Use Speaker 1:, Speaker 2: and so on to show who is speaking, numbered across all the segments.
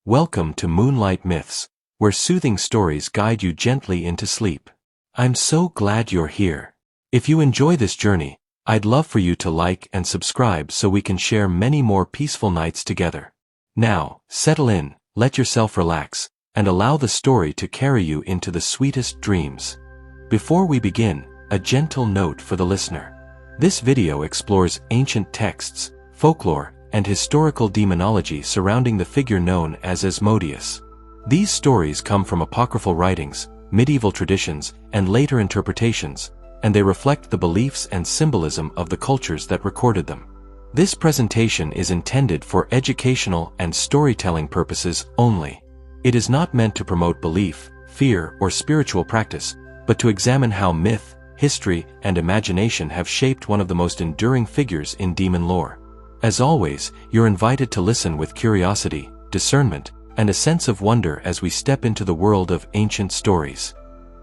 Speaker 1: Welcome to Moonlight Myths, where soothing stories guide you gently into sleep. I'm so glad you're here. If you enjoy this journey, I'd love for you to like and subscribe so we can share many more peaceful nights together. Now, settle in, let yourself relax, and allow the story to carry you into the sweetest dreams. Before we begin, a gentle note for the listener. This video explores ancient texts, folklore, and historical demonology surrounding the figure known as Asmodeus. These stories come from apocryphal writings, medieval traditions, and later interpretations, and they reflect the beliefs and symbolism of the cultures that recorded them. This presentation is intended for educational and storytelling purposes only. It is not meant to promote belief, fear, or spiritual practice, but to examine how myth, history, and imagination have shaped one of the most enduring figures in demon lore. As always, you're invited to listen with curiosity, discernment, and a sense of wonder as we step into the world of ancient stories.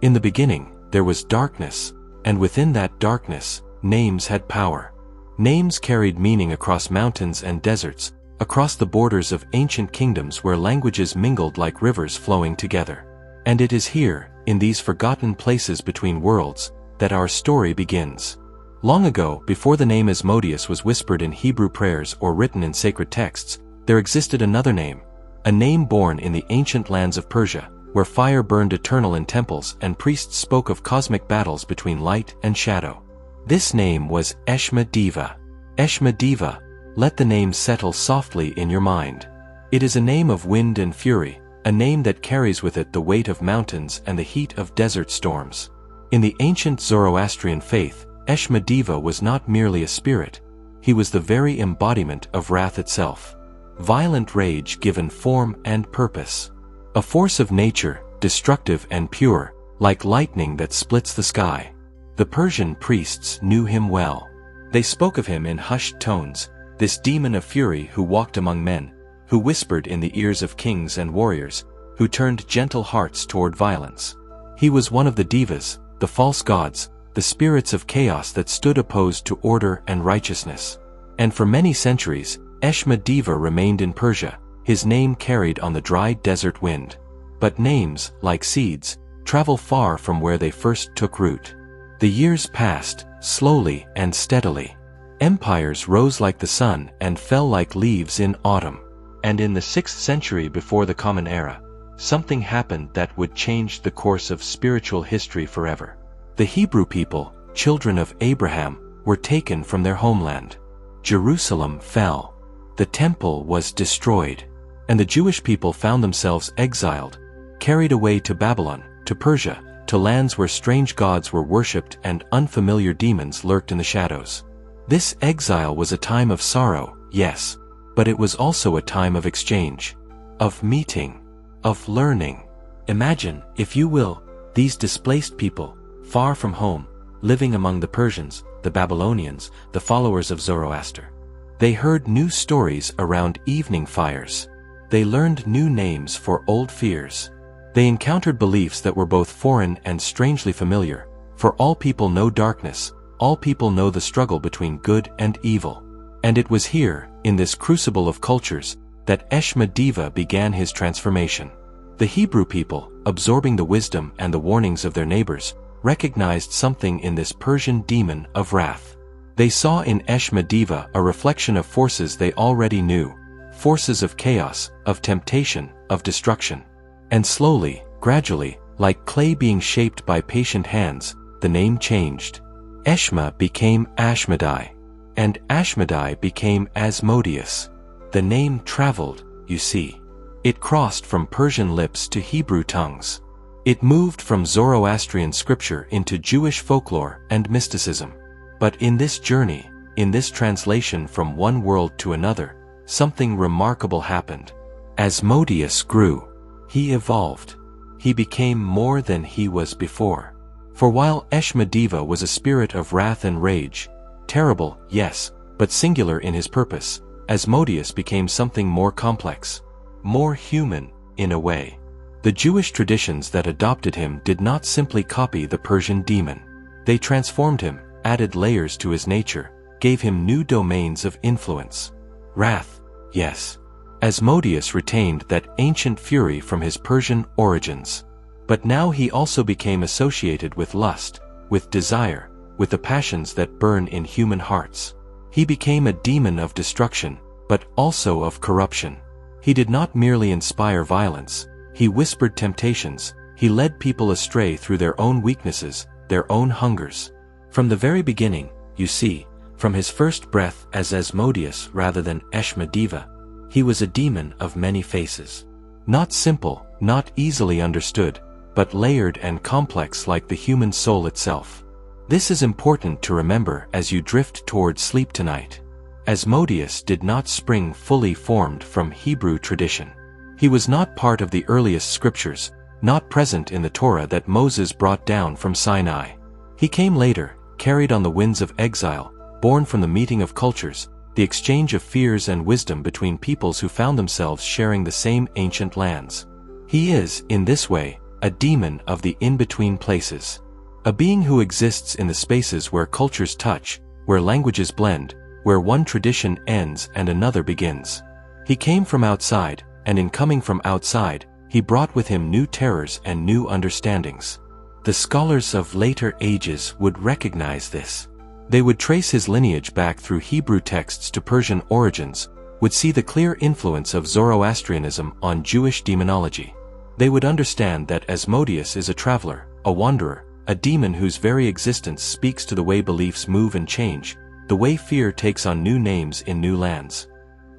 Speaker 1: In the beginning, there was darkness, and within that darkness, names had power. Names carried meaning across mountains and deserts, across the borders of ancient kingdoms where languages mingled like rivers flowing together. And it is here, in these forgotten places between worlds, that our story begins. Long ago, before the name Asmodeus was whispered in Hebrew prayers or written in sacred texts, there existed another name, a name born in the ancient lands of Persia, where fire burned eternal in temples and priests spoke of cosmic battles between light and shadow. This name was Asmodeus. Asmodeus, let the name settle softly in your mind. It is a name of wind and fury, a name that carries with it the weight of mountains and the heat of desert storms. In the ancient Zoroastrian faith, Asmodeus was not merely a spirit, he was the very embodiment of wrath itself. Violent rage given form and purpose. A force of nature, destructive and pure, like lightning that splits the sky. The Persian priests knew him well. They spoke of him in hushed tones, this demon of fury who walked among men, who whispered in the ears of kings and warriors, who turned gentle hearts toward violence. He was one of the devas, the false gods, the spirits of chaos that stood opposed to order and righteousness. And for many centuries, Asmodeus remained in Persia, his name carried on the dry desert wind. But names, like seeds, travel far from where they first took root. The years passed, slowly and steadily. Empires rose like the sun and fell like leaves in autumn. And in the 6th century before the Common Era, something happened that would change the course of spiritual history forever. The Hebrew people, children of Abraham, were taken from their homeland. Jerusalem fell. The temple was destroyed. And the Jewish people found themselves exiled, carried away to Babylon, to Persia, to lands where strange gods were worshipped and unfamiliar demons lurked in the shadows. This exile was a time of sorrow, yes, but it was also a time of exchange, of meeting, of learning. Imagine, if you will, these displaced people, far from home, living among the Persians, the Babylonians, the followers of Zoroaster. They heard new stories around evening fires. They learned new names for old fears. They encountered beliefs that were both foreign and strangely familiar. For all people know darkness, all people know the struggle between good and evil. And it was here, in this crucible of cultures, that Asmodeus began his transformation. The Hebrew people, absorbing the wisdom and the warnings of their neighbors, recognized something in this Persian demon of wrath. They saw in Asmodeus a reflection of forces they already knew, forces of chaos, of temptation, of destruction. And slowly, gradually, like clay being shaped by patient hands, the name changed. Eshma became Asmodai, and Asmodai became Asmodeus. The name traveled, you see. It crossed from Persian lips to Hebrew tongues. It moved from Zoroastrian scripture into Jewish folklore and mysticism. But in this journey, in this translation from one world to another, something remarkable happened. Asmodeus grew. He evolved. He became more than he was before. For while Asmodeus was a spirit of wrath and rage, terrible, yes, but singular in his purpose, Asmodeus became something more complex, more human, in a way. The Jewish traditions that adopted him did not simply copy the Persian demon. They transformed him, added layers to his nature, gave him new domains of influence. Wrath, yes. Asmodeus retained that ancient fury from his Persian origins. But now he also became associated with lust, with desire, with the passions that burn in human hearts. He became a demon of destruction, but also of corruption. He did not merely inspire violence, he whispered temptations, he led people astray through their own weaknesses, their own hungers. From the very beginning, you see, from his first breath as Asmodeus rather than Asmodeus, he was a demon of many faces. Not simple, not easily understood, but layered and complex like the human soul itself. This is important to remember as you drift toward sleep tonight. Asmodeus did not spring fully formed from Hebrew tradition. He was not part of the earliest scriptures, not present in the Torah that Moses brought down from Sinai. He came later, carried on the winds of exile, born from the meeting of cultures, the exchange of fears and wisdom between peoples who found themselves sharing the same ancient lands. He is, in this way, a demon of the in-between places. A being who exists in the spaces where cultures touch, where languages blend, where one tradition ends and another begins. He came from outside, and in coming from outside, he brought with him new terrors and new understandings. The scholars of later ages would recognize this. They would trace his lineage back through Hebrew texts to Persian origins, would see the clear influence of Zoroastrianism on Jewish demonology. They would understand that Asmodeus is a traveler, a wanderer, a demon whose very existence speaks to the way beliefs move and change, the way fear takes on new names in new lands.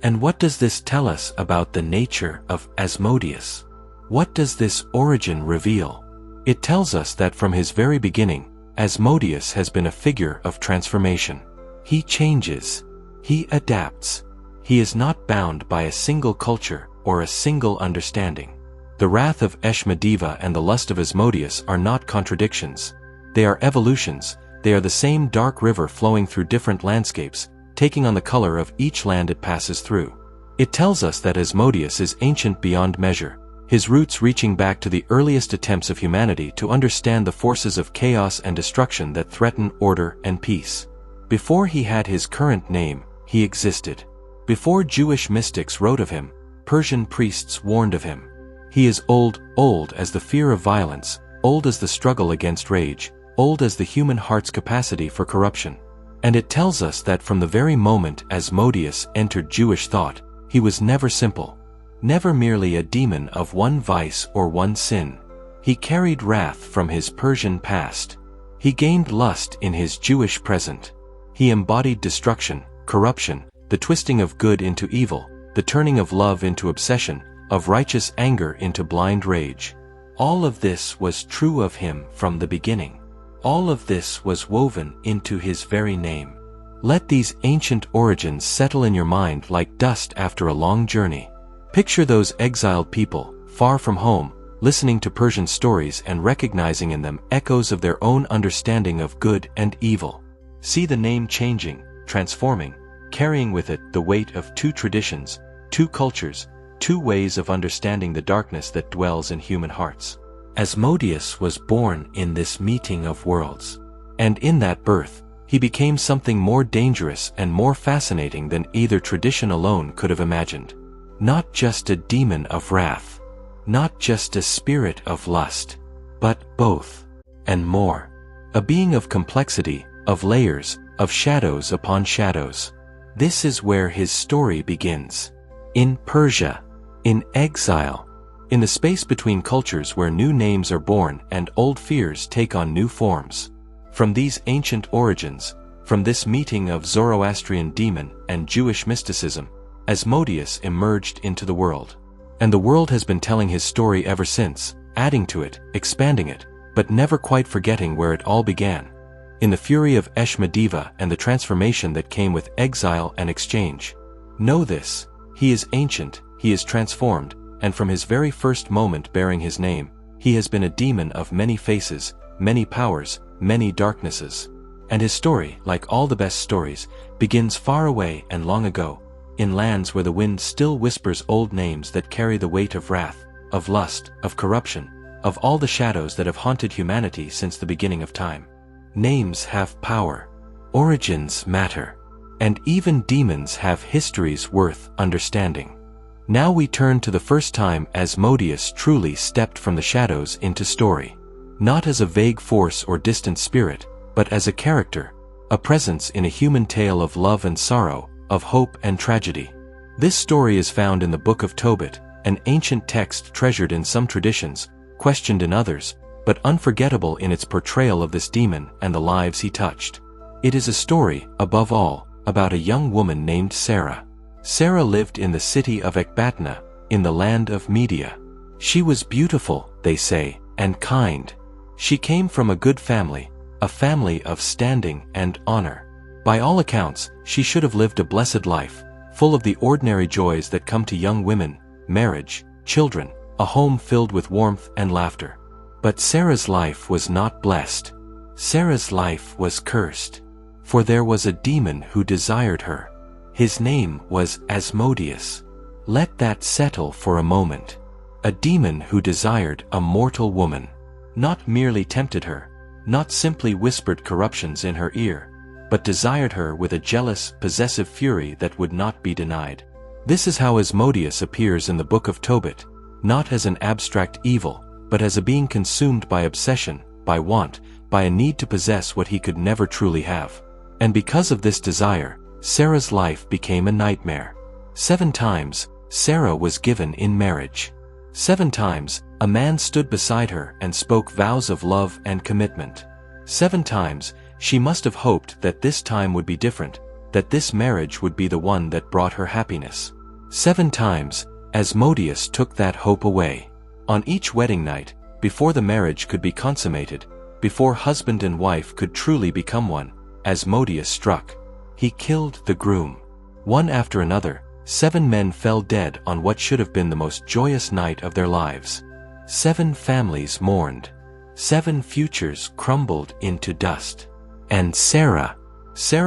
Speaker 1: And what does this tell us about the nature of Asmodeus? What does this origin reveal? It tells us that from his very beginning, Asmodeus has been a figure of transformation. He changes. He adapts. He is not bound by a single culture or a single understanding. The wrath of Asmodeus and the lust of Asmodeus are not contradictions. They are evolutions. They are the same dark river flowing through different landscapes, taking on the color of each land it passes through. It tells us that Asmodeus is ancient beyond measure, his roots reaching back to the earliest attempts of humanity to understand the forces of chaos and destruction that threaten order and peace. Before he had his current name, he existed. Before Jewish mystics wrote of him, Persian priests warned of him. He is old, old as the fear of violence, old as the struggle against rage, old as the human heart's capacity for corruption. And it tells us that from the very moment Asmodeus entered Jewish thought, he was never simple, never merely a demon of one vice or one sin. He carried wrath from his Persian past. He gained lust in his Jewish present. He embodied destruction, corruption, the twisting of good into evil, the turning of love into obsession, of righteous anger into blind rage. All of this was true of him from the beginning. All of this was woven into his very name. Let these ancient origins settle in your mind like dust after a long journey. Picture those exiled people, far from home, listening to Persian stories and recognizing in them echoes of their own understanding of good and evil. See the name changing, transforming, carrying with it the weight of two traditions, two cultures, two ways of understanding the darkness that dwells in human hearts. Asmodeus was born in this meeting of worlds. And in that birth, he became something more dangerous and more fascinating than either tradition alone could have imagined. Not just a demon of wrath, not just a spirit of lust, but both, and more. A being of complexity, of layers, of shadows upon shadows. This is where his story begins. In Persia, in exile, in the space between cultures where new names are born and old fears take on new forms. From these ancient origins, from this meeting of Zoroastrian demon and Jewish mysticism, Asmodeus emerged into the world. And the world has been telling his story ever since, adding to it, expanding it, but never quite forgetting where it all began. In the fury of Asmodeus and the transformation that came with exile and exchange. Know this, he is ancient, he is transformed, and from his very first moment bearing his name, he has been a demon of many faces, many powers, many darknesses. And his story, like all the best stories, begins far away and long ago, in lands where the wind still whispers old names that carry the weight of wrath, of lust, of corruption, of all the shadows that have haunted humanity since the beginning of time. Names have power. Origins matter. And even demons have histories worth understanding. Now we turn to the first time Asmodeus truly stepped from the shadows into story. Not as a vague force or distant spirit, but as a character, a presence in a human tale of love and sorrow, of hope and tragedy. This story is found in the Book of Tobit, an ancient text treasured in some traditions, questioned in others, but unforgettable in its portrayal of this demon and the lives he touched. It is a story, above all, about a young woman named Sarah. Sarah lived in the city of Ecbatana, in the land of Media. She was beautiful, they say, and kind. She came from a good family, a family of standing and honor. By all accounts, she should have lived a blessed life, full of the ordinary joys that come to young women, marriage, children, a home filled with warmth and laughter. But Sarah's life was not blessed. Sarah's life was cursed. For there was a demon who desired her. His name was Asmodeus. Let that settle for a moment. A demon who desired a mortal woman. Not merely tempted her, not simply whispered corruptions in her ear, but desired her with a jealous, possessive fury that would not be denied. This is how Asmodeus appears in the Book of Tobit, not as an abstract evil, but as a being consumed by obsession, by want, by a need to possess what he could never truly have. And because of this desire, Sarah's life became a nightmare. 7 times, Sarah was given in marriage. 7 times, a man stood beside her and spoke vows of love and commitment. 7 times, she must have hoped that this time would be different, that this marriage would be the one that brought her happiness. 7 times, Asmodeus took that hope away. On each wedding night, before the marriage could be consummated, before husband and wife could truly become one, Asmodeus struck. He killed the groom. One after another, 7 men fell dead on what should have been the most joyous night of their lives. 7 families mourned. 7 futures crumbled into dust. And Sarah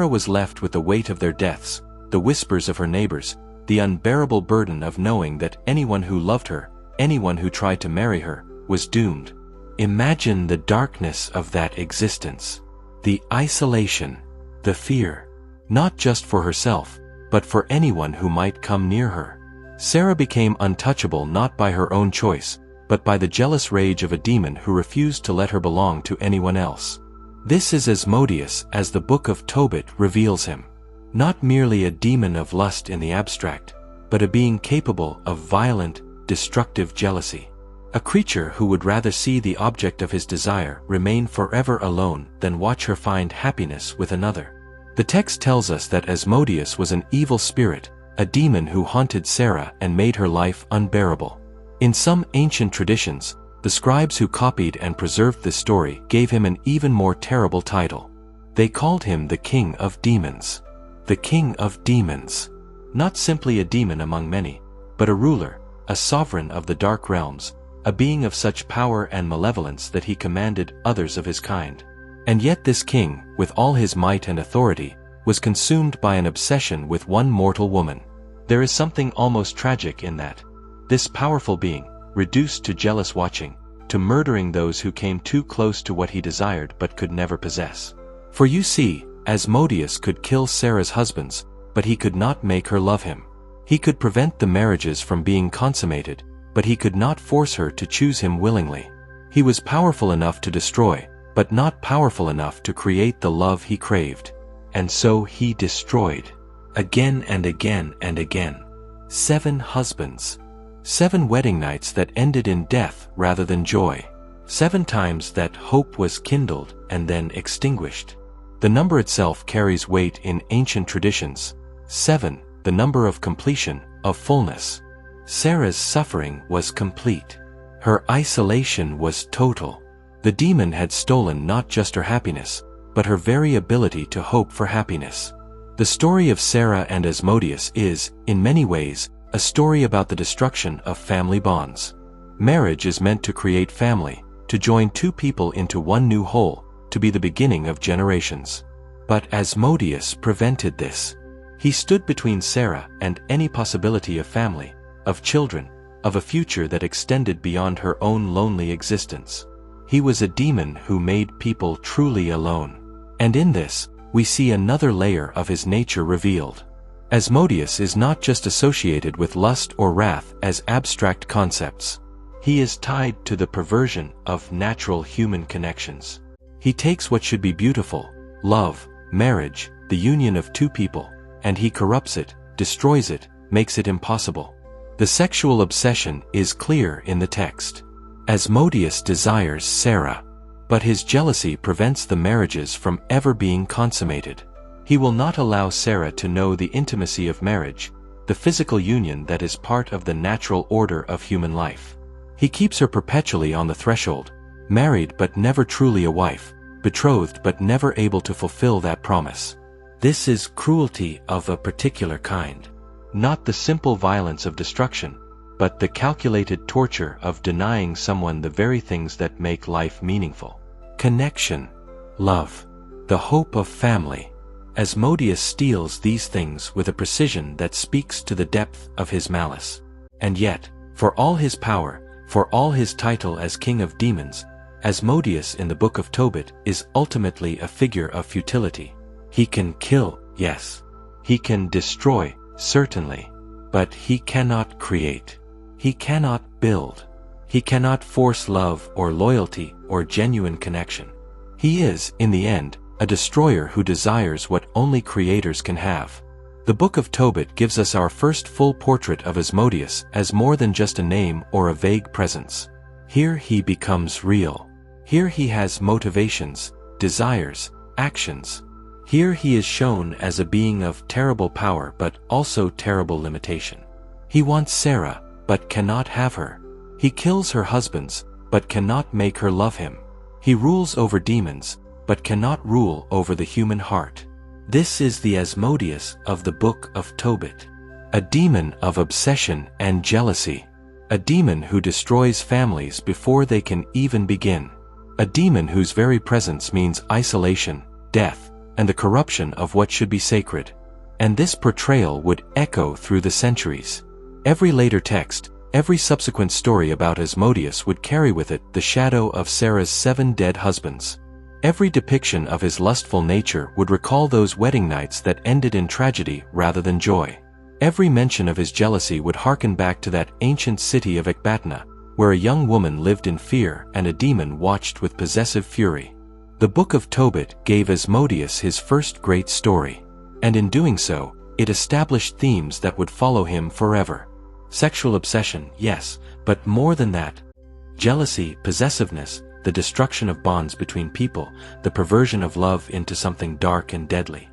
Speaker 1: was left with the weight of their deaths, the whispers of her neighbors, the unbearable burden of knowing that anyone who loved her, anyone who tried to marry her, was doomed. Imagine the darkness of that existence. The isolation, the fear, not just for herself, but for anyone who might come near her. Sarah became untouchable not by her own choice, but by the jealous rage of a demon who refused to let her belong to anyone else. This is Asmodeus as the Book of Tobit reveals him. Not merely a demon of lust in the abstract, but a being capable of violent, destructive jealousy. A creature who would rather see the object of his desire remain forever alone than watch her find happiness with another. The text tells us that Asmodeus was an evil spirit, a demon who haunted Sarah and made her life unbearable. In some ancient traditions, the scribes who copied and preserved this story gave him an even more terrible title. They called him the King of Demons. The King of Demons. Not simply a demon among many, but a ruler, a sovereign of the dark realms, a being of such power and malevolence that he commanded others of his kind. And yet this king, with all his might and authority, was consumed by an obsession with one mortal woman. There is something almost tragic in that. This powerful being, reduced to jealous watching, to murdering those who came too close to what he desired but could never possess. For you see, Asmodeus could kill Sarah's husbands, but he could not make her love him. He could prevent the marriages from being consummated, but he could not force her to choose him willingly. He was powerful enough to destroy, but not powerful enough to create the love he craved. And so he destroyed. Again and again and again. 7 husbands. 7 wedding nights that ended in death rather than joy. 7 times that hope was kindled and then extinguished. The number itself carries weight in ancient traditions. 7, the number of completion, of fullness. Sarah's suffering was complete. Her isolation was total. The demon had stolen not just her happiness, but her very ability to hope for happiness. The story of Sarah and Asmodeus is, in many ways, a story about the destruction of family bonds. Marriage is meant to create family, to join 2 people into one new whole, to be the beginning of generations. But Asmodeus prevented this. He stood between Sarah and any possibility of family, of children, of a future that extended beyond her own lonely existence. He was a demon who made people truly alone. And in this, we see another layer of his nature revealed. Asmodeus is not just associated with lust or wrath as abstract concepts. He is tied to the perversion of natural human connections. He takes what should be beautiful, love, marriage, the union of two people, and he corrupts it, destroys it, makes it impossible. The sexual obsession is clear in the text. Asmodeus desires Sarah, but his jealousy prevents the marriages from ever being consummated. He will not allow Sarah to know the intimacy of marriage, the physical union that is part of the natural order of human life. He keeps her perpetually on the threshold, married but never truly a wife, betrothed but never able to fulfill that promise. This is cruelty of a particular kind. Not the simple violence of destruction, but the calculated torture of denying someone the very things that make life meaningful. Connection, love, the hope of family. Asmodeus steals these things with a precision that speaks to the depth of his malice. And yet, for all his power, for all his title as king of demons, Asmodeus in the book of Tobit is ultimately a figure of futility. He can kill, yes. He can destroy, certainly. But he cannot create. He cannot build. He cannot force love or loyalty or genuine connection. He is, in the end, a destroyer who desires what only creators can have. The Book of Tobit gives us our first full portrait of Asmodeus as more than just a name or a vague presence. Here he becomes real. Here he has motivations, desires, actions. Here he is shown as a being of terrible power but also terrible limitation. He wants Sarah, but cannot have her. He kills her husbands, but cannot make her love him. He rules over demons, but cannot rule over the human heart. This is the Asmodeus of the Book of Tobit. A demon of obsession and jealousy. A demon who destroys families before they can even begin. A demon whose very presence means isolation, death, and the corruption of what should be sacred. And this portrayal would echo through the centuries. Every later text, every subsequent story about Asmodeus would carry with it the shadow of Sarah's 7 dead husbands. Every depiction of his lustful nature would recall those wedding nights that ended in tragedy rather than joy. Every mention of his jealousy would hearken back to that ancient city of Ecbatana, where a young woman lived in fear and a demon watched with possessive fury. The Book of Tobit gave Asmodeus his first great story, and in doing so, it established themes that would follow him forever. Sexual obsession, yes, but more than that. Jealousy, possessiveness, the destruction of bonds between people, the perversion of love into something dark and deadly.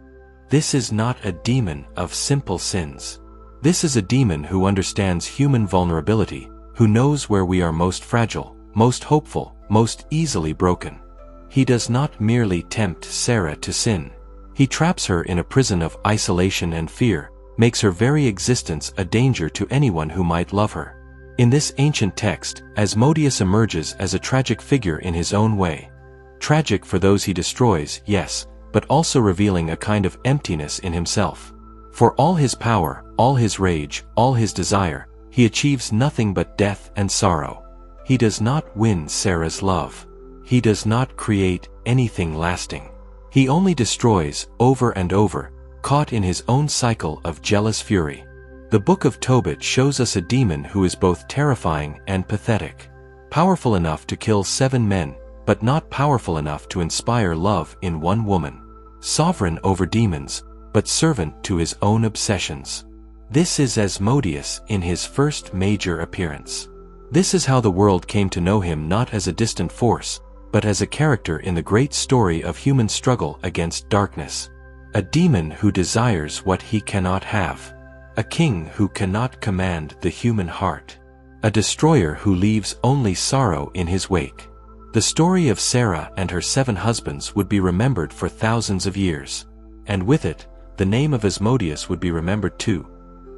Speaker 1: This is not a demon of simple sins. This is a demon who understands human vulnerability, who knows where we are most fragile, most hopeful, most easily broken. He does not merely tempt Sarah to sin. He traps her in a prison of isolation and fear, makes her very existence a danger to anyone who might love her. In this ancient text, Asmodeus emerges as a tragic figure in his own way. Tragic for those he destroys, yes, but also revealing a kind of emptiness in himself. For all his power, all his rage, all his desire, he achieves nothing but death and sorrow. He does not win Sarah's love. He does not create anything lasting. He only destroys, over and over, caught in his own cycle of jealous fury. The Book of Tobit shows us a demon who is both terrifying and pathetic. Powerful enough to kill 7 men, but not powerful enough to inspire love in one woman. Sovereign over demons, but servant to his own obsessions. This is Asmodeus in his first major appearance. This is how the world came to know him, not as a distant force, but as a character in the great story of human struggle against darkness. A demon who desires what he cannot have. A king who cannot command the human heart. A destroyer who leaves only sorrow in his wake. The story of Sarah and her 7 husbands would be remembered for thousands of years. And with it, the name of Asmodeus would be remembered too.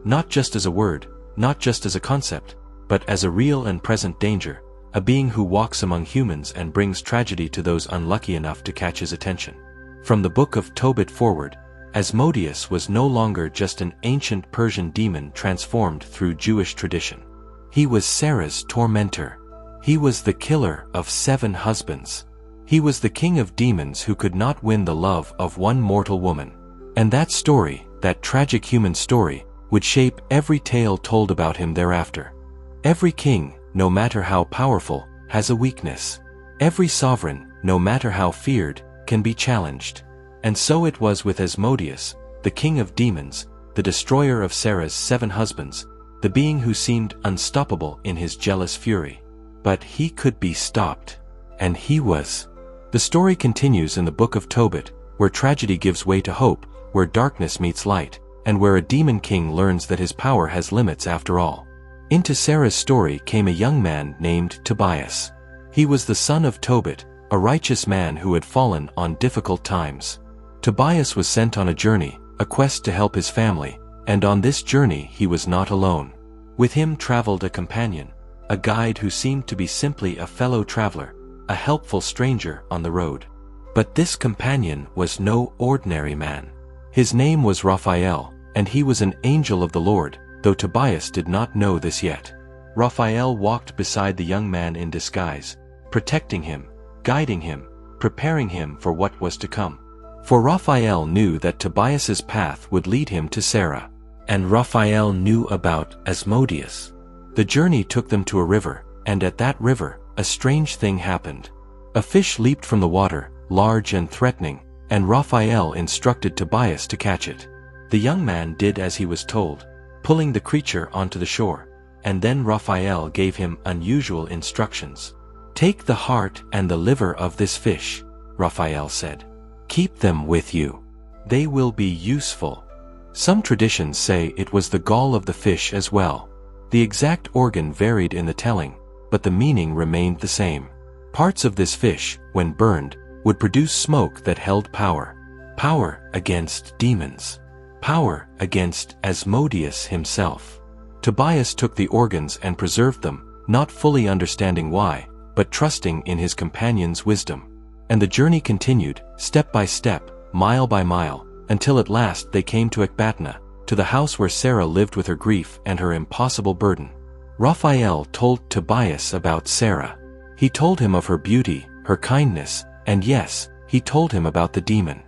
Speaker 1: Not just as a word, not just as a concept, but as a real and present danger, a being who walks among humans and brings tragedy to those unlucky enough to catch his attention. From the Book of Tobit forward, Asmodeus was no longer just an ancient Persian demon transformed through Jewish tradition. He was Sarah's tormentor. He was the killer of 7 husbands. He was the king of demons who could not win the love of one mortal woman. And that story, that tragic human story, would shape every tale told about him thereafter. Every king, no matter how powerful, has a weakness. Every sovereign, no matter how feared, can be challenged. And so it was with Asmodeus, the king of demons, the destroyer of Sarah's 7 husbands, the being who seemed unstoppable in his jealous fury. But he could be stopped. And he was. The story continues in the book of Tobit, where tragedy gives way to hope, where darkness meets light, and where a demon king learns that his power has limits after all. Into Sarah's story came a young man named Tobias. He was the son of Tobit, a righteous man who had fallen on difficult times. Tobias was sent on a journey, a quest to help his family, and on this journey he was not alone. With him traveled a companion, a guide who seemed to be simply a fellow traveler, a helpful stranger on the road. But this companion was no ordinary man. His name was Raphael, and he was an angel of the Lord, though Tobias did not know this yet. Raphael walked beside the young man in disguise, protecting him, guiding him, preparing him for what was to come. For Raphael knew that Tobias's path would lead him to Sarah. And Raphael knew about Asmodeus. The journey took them to a river, and at that river, a strange thing happened. A fish leaped from the water, large and threatening, and Raphael instructed Tobias to catch it. The young man did as he was told, pulling the creature onto the shore, and then Raphael gave him unusual instructions. "Take the heart and the liver of this fish," Raphael said. "Keep them with you. They will be useful." Some traditions say it was the gall of the fish as well. The exact organ varied in the telling, but the meaning remained the same. Parts of this fish, when burned, would produce smoke that held power. Power against demons. Power against Asmodeus himself. Tobias took the organs and preserved them, not fully understanding why, but trusting in his companion's wisdom. And the journey continued, step by step, mile by mile, until at last they came to Ecbatana, to the house where Sarah lived with her grief and her impossible burden. Raphael told Tobias about Sarah. He told him of her beauty, her kindness, and yes, he told him about the demon.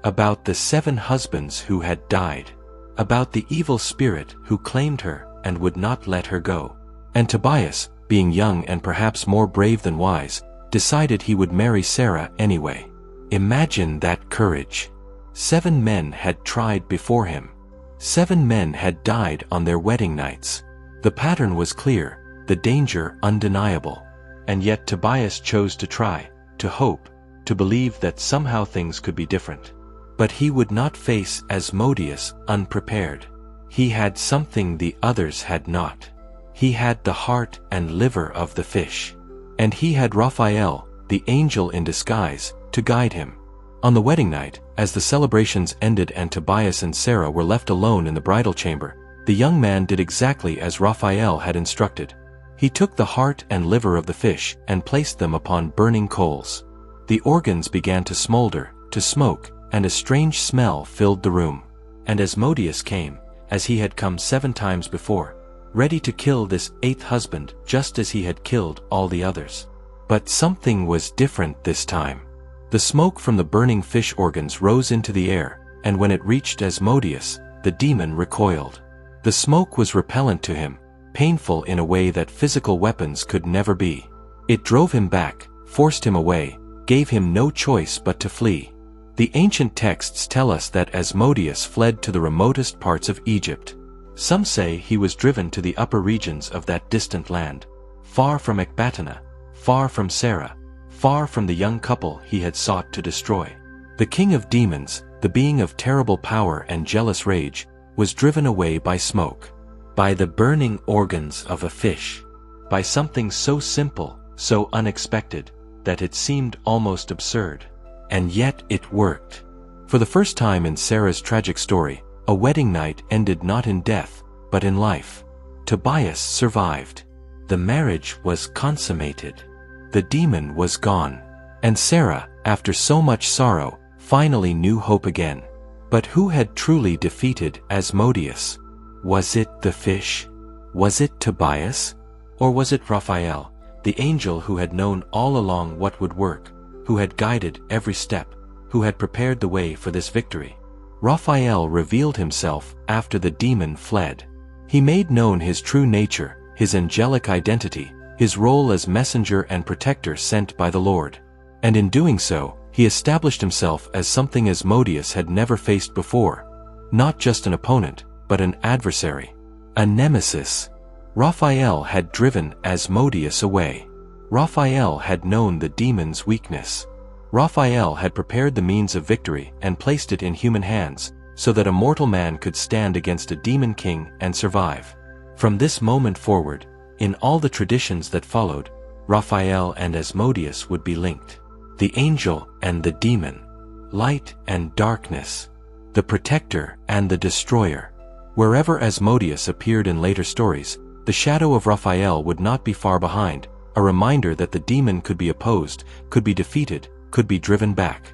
Speaker 1: About the 7 husbands who had died. About the evil spirit who claimed her and would not let her go. And Tobias, being young and perhaps more brave than wise, decided he would marry Sarah anyway. Imagine that courage. 7 men had tried before him. 7 men had died on their wedding nights. The pattern was clear, the danger undeniable. And yet Tobias chose to try, to hope, to believe that somehow things could be different. But he would not face Asmodeus unprepared. He had something the others had not. He had the heart and liver of the fish. And he had Raphael, the angel in disguise, to guide him. On the wedding night, as the celebrations ended and Tobias and Sarah were left alone in the bridal chamber, the young man did exactly as Raphael had instructed. He took the heart and liver of the fish and placed them upon burning coals. The organs began to smolder, to smoke, and a strange smell filled the room. And Asmodeus came, as he had come 7 times before, ready to kill this 8th husband just as he had killed all the others. But something was different this time. The smoke from the burning fish organs rose into the air, and when it reached Asmodeus, the demon recoiled. The smoke was repellent to him, painful in a way that physical weapons could never be. It drove him back, forced him away, gave him no choice but to flee. The ancient texts tell us that Asmodeus fled to the remotest parts of Egypt. Some say he was driven to the upper regions of that distant land, far from Ecbatana, far from Sarah, far from the young couple he had sought to destroy. The king of demons, the being of terrible power and jealous rage, was driven away by smoke, by the burning organs of a fish, by something so simple, so unexpected, that it seemed almost absurd. And yet it worked. For the first time in Sarah's tragic story, a wedding night ended not in death, but in life. Tobias survived. The marriage was consummated. The demon was gone. And Sarah, after so much sorrow, finally knew hope again. But who had truly defeated Asmodeus? Was it the fish? Was it Tobias? Or was it Raphael, the angel who had known all along what would work, who had guided every step, who had prepared the way for this victory? Raphael revealed himself after the demon fled. He made known his true nature, his angelic identity, his role as messenger and protector sent by the Lord. And in doing so, he established himself as something Asmodeus had never faced before. Not just an opponent, but an adversary. A nemesis. Raphael had driven Asmodeus away. Raphael had known the demon's weakness. Raphael had prepared the means of victory and placed it in human hands, so that a mortal man could stand against a demon king and survive. From this moment forward, in all the traditions that followed, Raphael and Asmodeus would be linked. The angel and the demon. Light and darkness. The protector and the destroyer. Wherever Asmodeus appeared in later stories, the shadow of Raphael would not be far behind, a reminder that the demon could be opposed, could be defeated, could be driven back.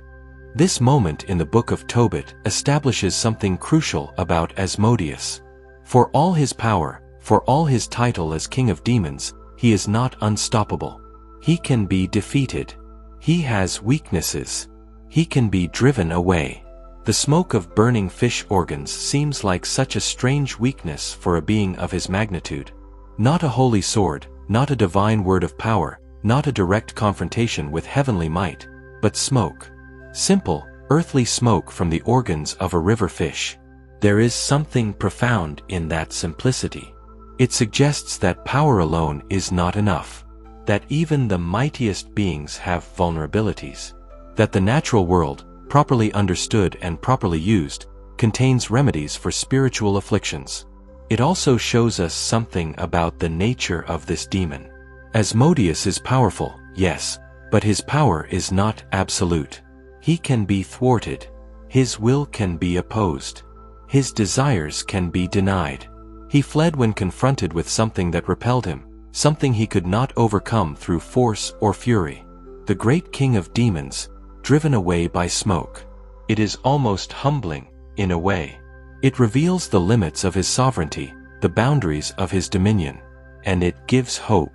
Speaker 1: This moment in the book of Tobit establishes something crucial about Asmodeus. For all his power, for all his title as king of demons, he is not unstoppable. He can be defeated. He has weaknesses. He can be driven away. The smoke of burning fish organs seems like such a strange weakness for a being of his magnitude. Not a holy sword, not a divine word of power, not a direct confrontation with heavenly might, but smoke. Simple, earthly smoke from the organs of a river fish. There is something profound in that simplicity. It suggests that power alone is not enough. That even the mightiest beings have vulnerabilities. That the natural world, properly understood and properly used, contains remedies for spiritual afflictions. It also shows us something about the nature of this demon. Asmodeus is powerful, yes, but his power is not absolute. He can be thwarted. His will can be opposed. His desires can be denied. He fled when confronted with something that repelled him, something he could not overcome through force or fury. The great king of demons, driven away by smoke. It is almost humbling, in a way. It reveals the limits of his sovereignty, the boundaries of his dominion. And it gives hope.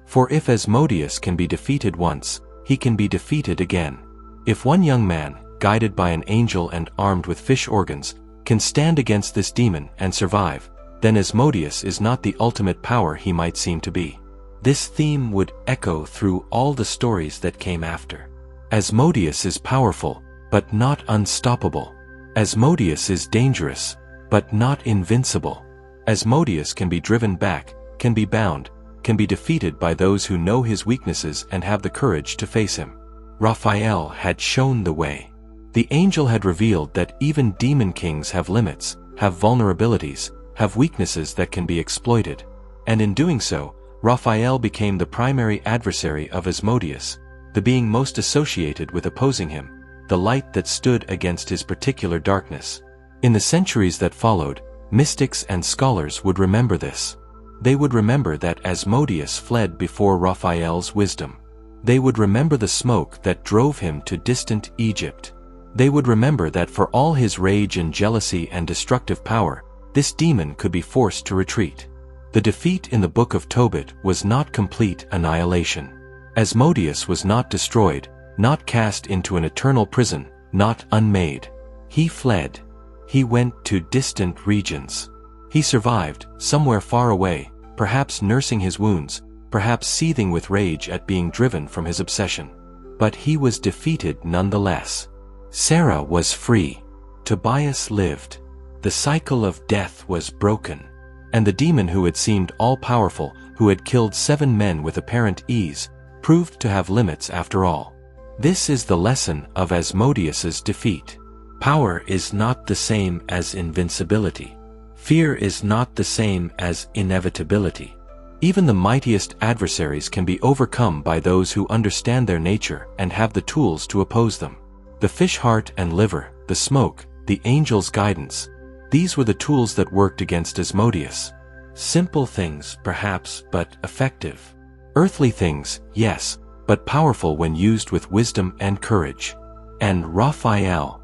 Speaker 1: For if Asmodeus can be defeated once, he can be defeated again. If one young man, guided by an angel and armed with fish organs, can stand against this demon and survive, then Asmodeus is not the ultimate power he might seem to be. This theme would echo through all the stories that came after. Asmodeus is powerful, but not unstoppable. Asmodeus is dangerous, but not invincible. Asmodeus can be driven back, can be bound, can be defeated by those who know his weaknesses and have the courage to face him. Raphael had shown the way. The angel had revealed that even demon kings have limits, have vulnerabilities, have weaknesses that can be exploited. And in doing so, Raphael became the primary adversary of Asmodeus, the being most associated with opposing him, the light that stood against his particular darkness. In the centuries that followed, mystics and scholars would remember this. They would remember that Asmodeus fled before Raphael's wisdom. They would remember the smoke that drove him to distant Egypt. They would remember that for all his rage and jealousy and destructive power, this demon could be forced to retreat. The defeat in the book of Tobit was not complete annihilation. Asmodeus was not destroyed, not cast into an eternal prison, not unmade. He fled. He went to distant regions. He survived, somewhere far away, perhaps nursing his wounds, perhaps seething with rage at being driven from his obsession. But he was defeated nonetheless. Sarah was free. Tobias lived. The cycle of death was broken. And the demon who had seemed all-powerful, who had killed 7 men with apparent ease, proved to have limits after all. This is the lesson of Asmodeus's defeat. Power is not the same as invincibility. Fear is not the same as inevitability. Even the mightiest adversaries can be overcome by those who understand their nature and have the tools to oppose them. The fish heart and liver, the smoke, the angel's guidance. These were the tools that worked against Asmodeus. Simple things, perhaps, but effective. Earthly things, yes, but powerful when used with wisdom and courage. And Raphael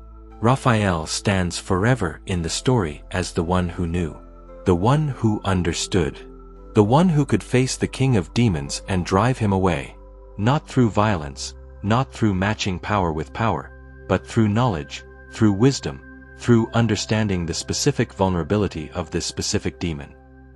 Speaker 1: stands forever in the story as the one who knew, the one who understood, the one who could face the king of demons and drive him away, not through violence, not through matching power with power, but through knowledge, through wisdom, through understanding the specific vulnerability of this specific demon.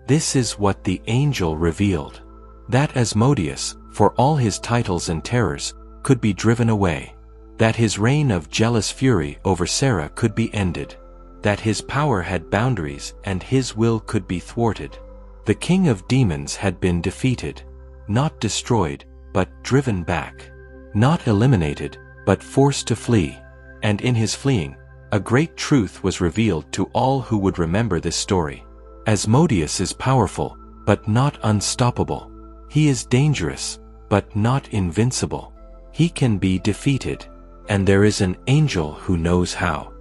Speaker 1: This is what the angel revealed. That Asmodeus, for all his titles and terrors, could be driven away. That his reign of jealous fury over Sarah could be ended. That his power had boundaries and his will could be thwarted. The king of demons had been defeated. Not destroyed, but driven back. Not eliminated, but forced to flee. And in his fleeing, a great truth was revealed to all who would remember this story. Asmodeus is powerful, but not unstoppable. He is dangerous, but not invincible. He can be defeated, and there is an angel who knows how.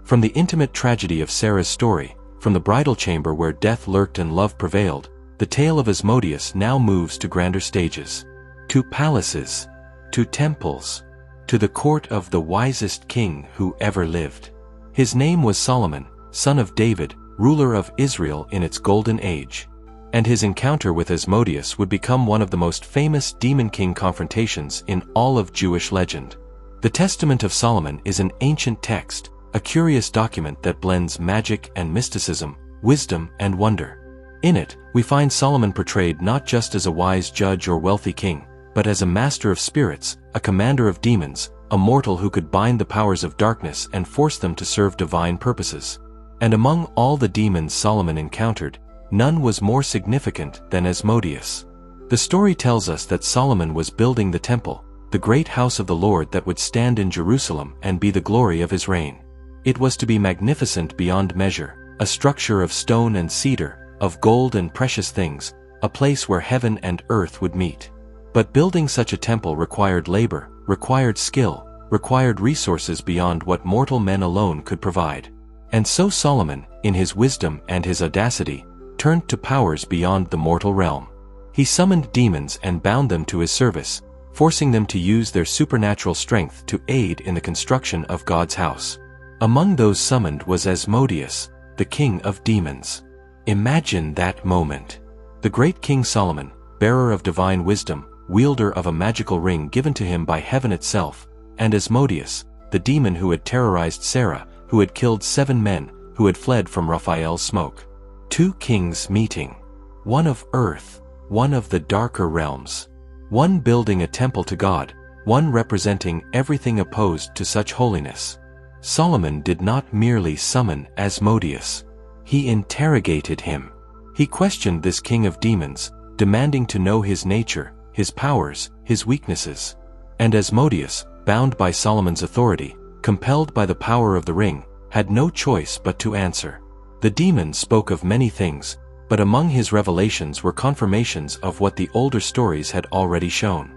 Speaker 1: From the intimate tragedy of Sarah's story, from the bridal chamber where death lurked and love prevailed, the tale of Asmodeus now moves to grander stages. To palaces, to temples, to the court of the wisest king who ever lived. His name was Solomon, son of David, ruler of Israel in its golden age. And his encounter with Asmodeus would become one of the most famous demon-king confrontations in all of Jewish legend. The Testament of Solomon is an ancient text, a curious document that blends magic and mysticism, wisdom and wonder. In it, we find Solomon portrayed not just as a wise judge or wealthy king, but as a master of spirits, a commander of demons, a mortal who could bind the powers of darkness and force them to serve divine purposes. And among all the demons Solomon encountered, none was more significant than Asmodeus. The story tells us that Solomon was building the temple, the great house of the Lord that would stand in Jerusalem and be the glory of his reign. It was to be magnificent beyond measure, a structure of stone and cedar, of gold and precious things, a place where heaven and earth would meet. But building such a temple required labor, required skill, required resources beyond what mortal men alone could provide. And so Solomon, in his wisdom and his audacity, turned to powers beyond the mortal realm. He summoned demons and bound them to his service, forcing them to use their supernatural strength to aid in the construction of God's house. Among those summoned was Asmodeus, the king of demons. Imagine that moment. The great King Solomon, bearer of divine wisdom, wielder of a magical ring given to him by heaven itself, and Asmodeus, the demon who had terrorized Sarah, who had killed 7 men, who had fled from Raphael's smoke. 2 kings meeting. One of earth, one of the darker realms. One building a temple to God, one representing everything opposed to such holiness. Solomon did not merely summon Asmodeus. He interrogated him. He questioned this king of demons, demanding to know his nature, his powers, his weaknesses. And Asmodeus, bound by Solomon's authority, compelled by the power of the ring, had no choice but to answer. The demon spoke of many things, but among his revelations were confirmations of what the older stories had already shown.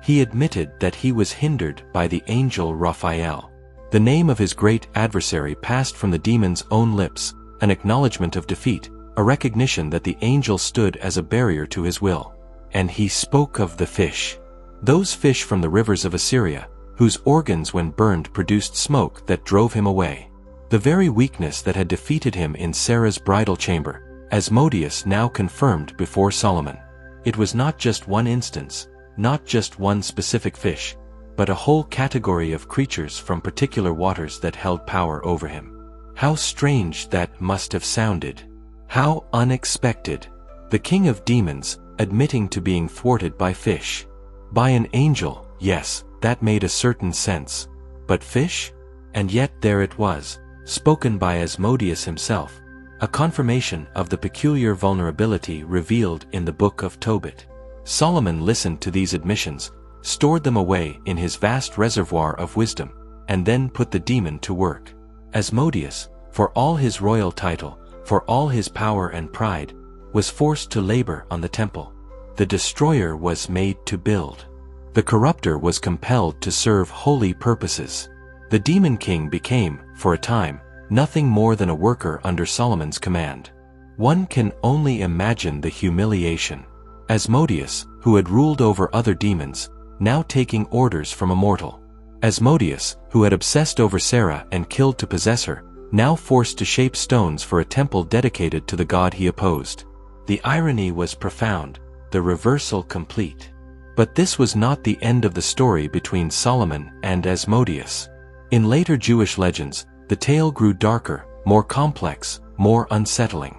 Speaker 1: He admitted that he was hindered by the angel Raphael. The name of his great adversary passed from the demon's own lips, an acknowledgement of defeat, a recognition that the angel stood as a barrier to his will. And he spoke of the fish. Those fish from the rivers of Assyria, whose organs when burned produced smoke that drove him away. The very weakness that had defeated him in Sarah's bridal chamber, Asmodeus now confirmed before Solomon. It was not just one instance, not just one specific fish, but a whole category of creatures from particular waters that held power over him. How strange that must have sounded. How unexpected. The king of demons, admitting to being thwarted by fish. By an angel, yes, that made a certain sense. But fish? And yet there it was, spoken by Asmodeus himself, a confirmation of the peculiar vulnerability revealed in the book of Tobit. Solomon listened to these admissions, stored them away in his vast reservoir of wisdom, and then put the demon to work. Asmodeus, for all his royal title, for all his power and pride, was forced to labor on the temple. The destroyer was made to build. The corrupter was compelled to serve holy purposes. The demon king became, for a time, nothing more than a worker under Solomon's command. One can only imagine the humiliation. Asmodeus, who had ruled over other demons, now taking orders from a mortal. Asmodeus, who had obsessed over Sarah and killed to possess her, now forced to shape stones for a temple dedicated to the god he opposed. The irony was profound, the reversal complete. But this was not the end of the story between Solomon and Asmodeus. In later Jewish legends, the tale grew darker, more complex, more unsettling.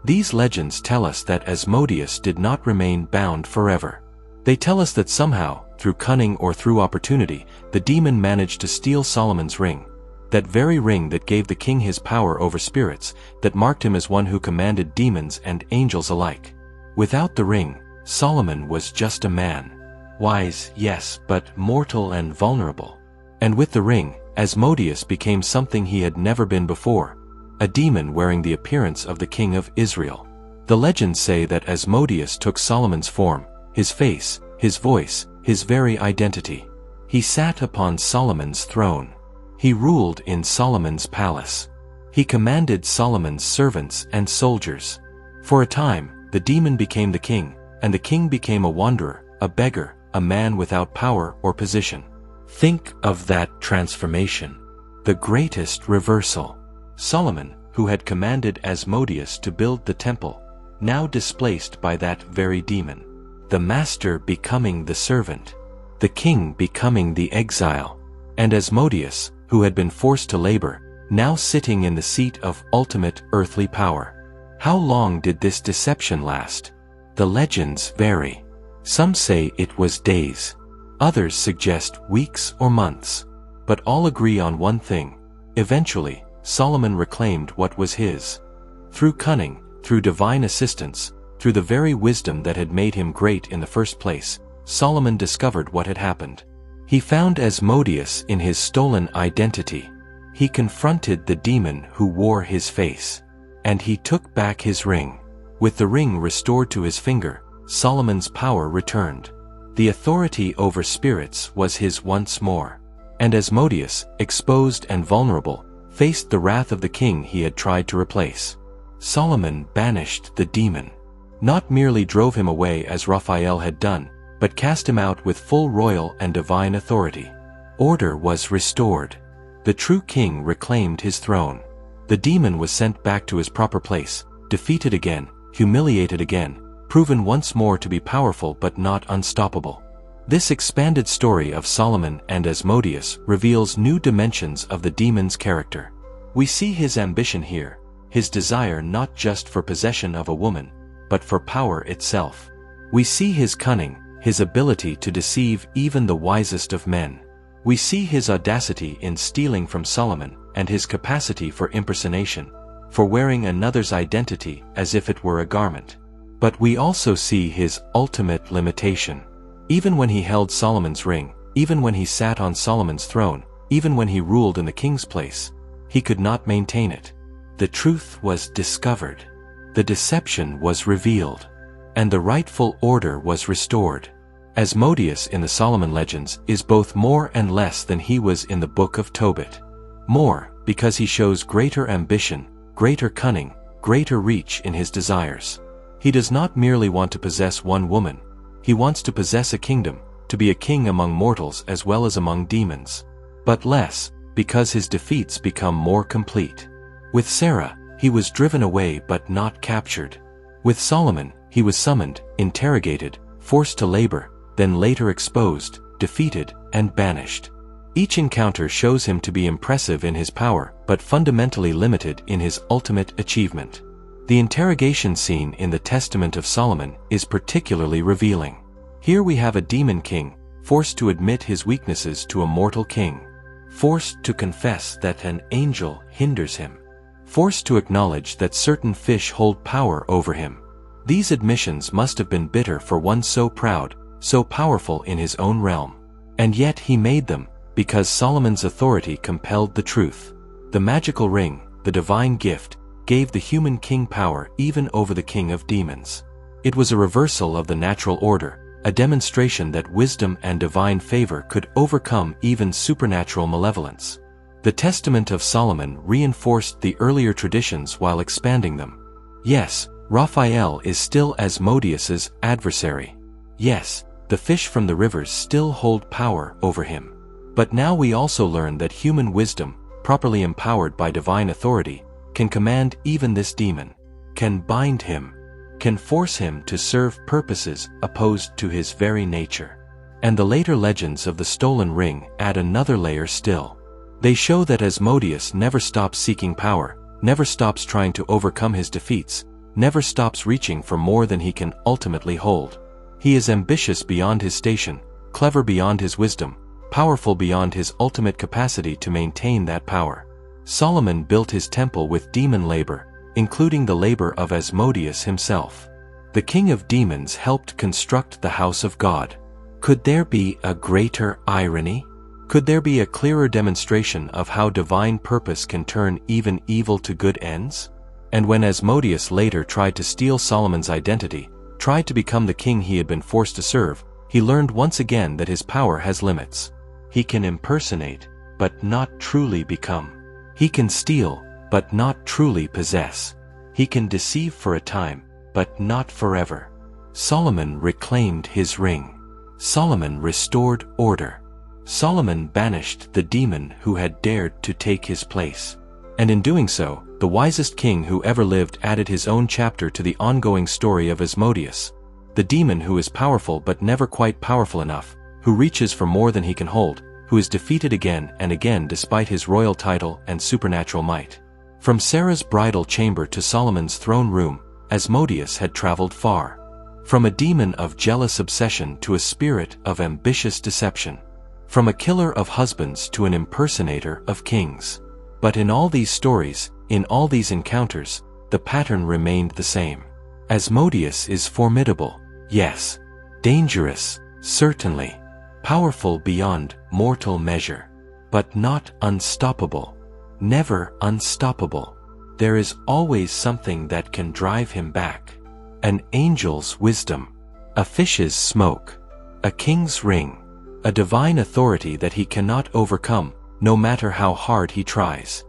Speaker 1: These legends tell us that Asmodeus did not remain bound forever. They tell us that somehow, through cunning or through opportunity, the demon managed to steal Solomon's ring. That very ring that gave the king his power over spirits, that marked him as one who commanded demons and angels alike. Without the ring, Solomon was just a man. Wise, yes, but mortal and vulnerable. And with the ring, Asmodeus became something he had never been before. A demon wearing the appearance of the king of Israel. The legends say that Asmodeus took Solomon's form, his face, his voice, his very identity. He sat upon Solomon's throne. He ruled in Solomon's palace. He commanded Solomon's servants and soldiers. For a time, the demon became the king, and the king became a wanderer, a beggar, a man without power or position. Think of that transformation. The greatest reversal. Solomon, who had commanded Asmodeus to build the temple, now displaced by that very demon. The master becoming the servant. The king becoming the exile. And Asmodeus, who had been forced to labor, now sitting in the seat of ultimate earthly power. How long did this deception last? The legends vary. Some say it was days. Others suggest weeks or months. But all agree on one thing. Eventually, Solomon reclaimed what was his. Through cunning, through divine assistance, through the very wisdom that had made him great in the first place, Solomon discovered what had happened. He found Asmodeus in his stolen identity. He confronted the demon who wore his face. And he took back his ring. With the ring restored to his finger, Solomon's power returned. The authority over spirits was his once more. And Asmodeus, exposed and vulnerable, faced the wrath of the king he had tried to replace. Solomon banished the demon. Not merely drove him away as Raphael had done, but cast him out with full royal and divine authority. Order was restored. The true king reclaimed his throne. The demon was sent back to his proper place, defeated again, humiliated again, proven once more to be powerful but not unstoppable. This expanded story of Solomon and Asmodeus reveals new dimensions of the demon's character. We see his ambition here, his desire not just for possession of a woman, but for power itself. We see his cunning, his ability to deceive even the wisest of men. We see his audacity in stealing from Solomon and his capacity for impersonation, for wearing another's identity as if it were a garment. But we also see his ultimate limitation. Even when he held Solomon's ring, even when he sat on Solomon's throne, even when he ruled in the king's place, he could not maintain it. The truth was discovered. The deception was revealed. And the rightful order was restored. Asmodeus in the Solomon legends is both more and less than he was in the book of Tobit. More, because he shows greater ambition, greater cunning, greater reach in his desires. He does not merely want to possess one woman. He wants to possess a kingdom, to be a king among mortals as well as among demons. But less, because his defeats become more complete. With Sarah, he was driven away but not captured. With Solomon, he was summoned, interrogated, forced to labor, then later exposed, defeated, and banished. Each encounter shows him to be impressive in his power, but fundamentally limited in his ultimate achievement. The interrogation scene in the Testament of Solomon is particularly revealing. Here we have a demon king, forced to admit his weaknesses to a mortal king, forced to confess that an angel hinders him, forced to acknowledge that certain fish hold power over him. These admissions must have been bitter for one so proud, so powerful in his own realm. And yet he made them, because Solomon's authority compelled the truth. The magical ring, the divine gift, gave the human king power even over the king of demons. It was a reversal of the natural order, a demonstration that wisdom and divine favor could overcome even supernatural malevolence. The Testament of Solomon reinforced the earlier traditions while expanding them. Yes, Raphael is still Asmodeus's adversary. Yes, the fish from the rivers still hold power over him. But now we also learn that human wisdom, properly empowered by divine authority, can command even this demon, can bind him, can force him to serve purposes opposed to his very nature. And the later legends of the stolen ring add another layer still. They show that Asmodeus never stops seeking power, never stops trying to overcome his defeats, never stops reaching for more than he can ultimately hold. He is ambitious beyond his station, clever beyond his wisdom, powerful beyond his ultimate capacity to maintain that power. Solomon built his temple with demon labor, including the labor of Asmodeus himself. The king of demons helped construct the house of God. Could there be a greater irony? Could there be a clearer demonstration of how divine purpose can turn even evil to good ends? And when Asmodeus later tried to steal Solomon's identity, tried to become the king he had been forced to serve, he learned once again that his power has limits. He can impersonate, but not truly become. He can steal, but not truly possess. He can deceive for a time, but not forever. Solomon reclaimed his ring. Solomon restored order. Solomon banished the demon who had dared to take his place. And in doing so, the wisest king who ever lived added his own chapter to the ongoing story of Asmodeus, the demon who is powerful but never quite powerful enough, who reaches for more than he can hold, who is defeated again and again despite his royal title and supernatural might. From Sarah's bridal chamber to Solomon's throne room, Asmodeus had traveled far. From a demon of jealous obsession to a spirit of ambitious deception. From a killer of husbands to an impersonator of kings. But in all these stories, in all these encounters, the pattern remained the same. Asmodeus is formidable, yes. Dangerous, certainly. Powerful beyond mortal measure. But not unstoppable. Never unstoppable. There is always something that can drive him back. An angel's wisdom. A fish's smoke. A king's ring. A divine authority that he cannot overcome, no matter how hard he tries.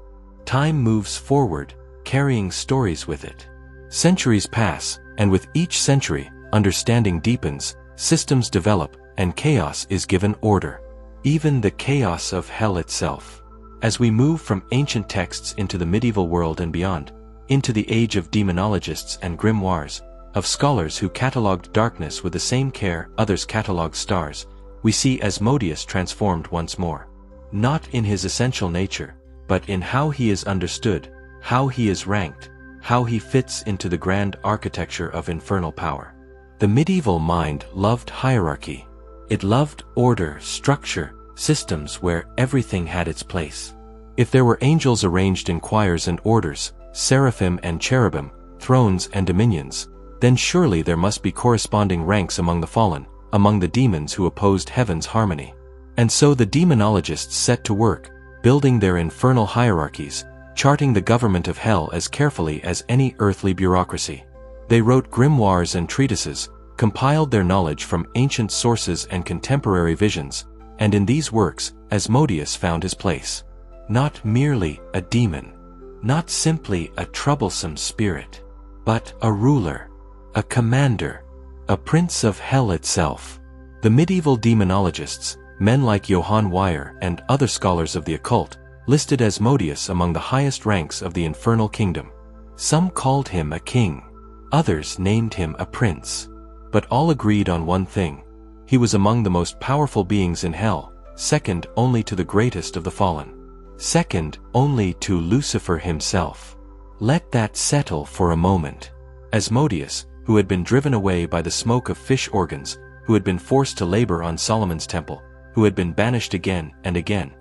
Speaker 1: Time moves forward, carrying stories with it. Centuries pass, and with each century, understanding deepens, systems develop, and chaos is given order. Even the chaos of hell itself. As we move from ancient texts into the medieval world and beyond, into the age of demonologists and grimoires, of scholars who catalogued darkness with the same care others catalogued stars, we see Asmodeus transformed once more. Not in his essential nature, but in how he is understood, how he is ranked, how he fits into the grand architecture of infernal power. The medieval mind loved hierarchy. It loved order, structure, systems where everything had its place. If there were angels arranged in choirs and orders, seraphim and cherubim, thrones and dominions, then surely there must be corresponding ranks among the fallen, among the demons who opposed heaven's harmony. And so the demonologists set to work, building their infernal hierarchies, charting the government of hell as carefully as any earthly bureaucracy. They wrote grimoires and treatises, compiled their knowledge from ancient sources and contemporary visions, and in these works, Asmodeus found his place. Not merely a demon, not simply a troublesome spirit, but a ruler, a commander, a prince of hell itself. The medieval demonologists, men like Johann Weyer and other scholars of the occult, listed Asmodeus among the highest ranks of the infernal kingdom. Some called him a king, others named him a prince, but all agreed on one thing: he was among the most powerful beings in hell, second only to the greatest of the fallen, second only to Lucifer himself. Let that settle for a moment. Asmodeus, who had been driven away by the smoke of fish organs, who had been forced to labor on Solomon's temple, who had been banished again and again.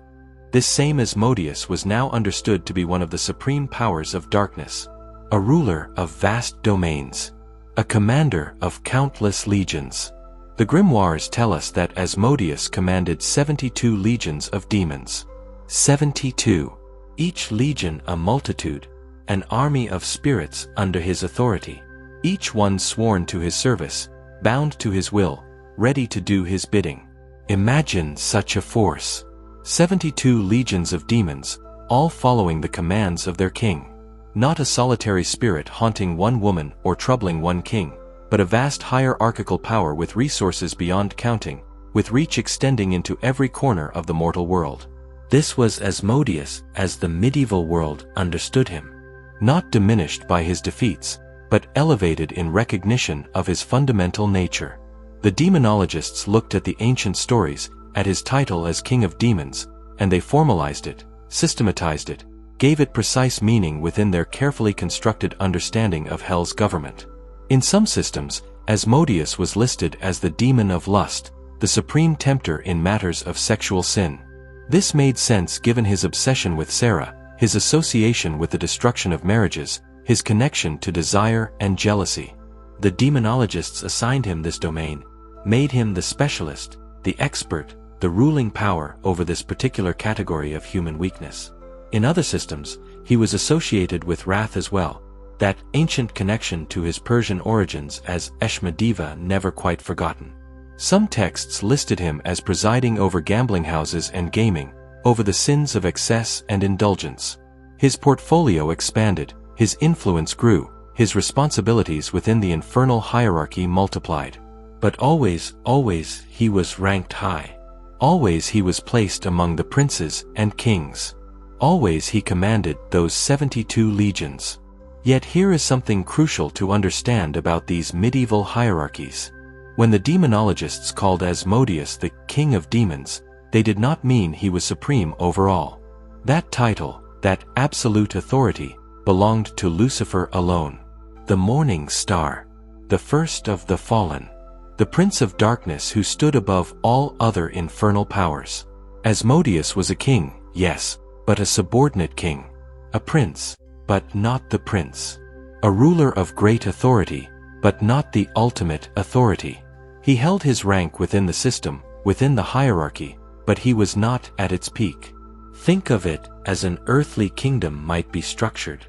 Speaker 1: This same Asmodeus was now understood to be one of the supreme powers of darkness, a ruler of vast domains, a commander of countless legions. The grimoires tell us that Asmodeus commanded 72 legions of demons. 72. Each legion a multitude, an army of spirits under his authority. Each one sworn to his service, bound to his will, ready to do his bidding. Imagine such a force. 72 legions of demons, all following the commands of their king. Not a solitary spirit haunting one woman or troubling one king, but a vast hierarchical power with resources beyond counting, with reach extending into every corner of the mortal world. This was Asmodeus as the medieval world understood him. Not diminished by his defeats, but elevated in recognition of his fundamental nature. The demonologists looked at the ancient stories, at his title as King of Demons, and they formalized it, systematized it, gave it precise meaning within their carefully constructed understanding of hell's government. In some systems, Asmodeus was listed as the demon of lust, the supreme tempter in matters of sexual sin. This made sense given his obsession with Sarah, his association with the destruction of marriages, his connection to desire and jealousy. The demonologists assigned him this domain, made him the specialist, the expert, the ruling power over this particular category of human weakness. In other systems, he was associated with wrath as well, that ancient connection to his Persian origins as Eshma-Deva never quite forgotten. Some texts listed him as presiding over gambling houses and gaming, over the sins of excess and indulgence. His portfolio expanded, his influence grew, his responsibilities within the infernal hierarchy multiplied. But always he was ranked high. Always he was placed among the princes and kings. Always he commanded those 72 legions. Yet here is something crucial to understand about these medieval hierarchies. When the demonologists called Asmodeus the king of demons, they did not mean he was supreme over all. That title, that absolute authority, belonged to Lucifer alone. The morning star, the first of the fallen, the prince of darkness who stood above all other infernal powers. Asmodeus was a king, yes, but a subordinate king. A prince, but not the prince. A ruler of great authority, but not the ultimate authority. He held his rank within the system, within the hierarchy, but he was not at its peak. Think of it as an earthly kingdom might be structured.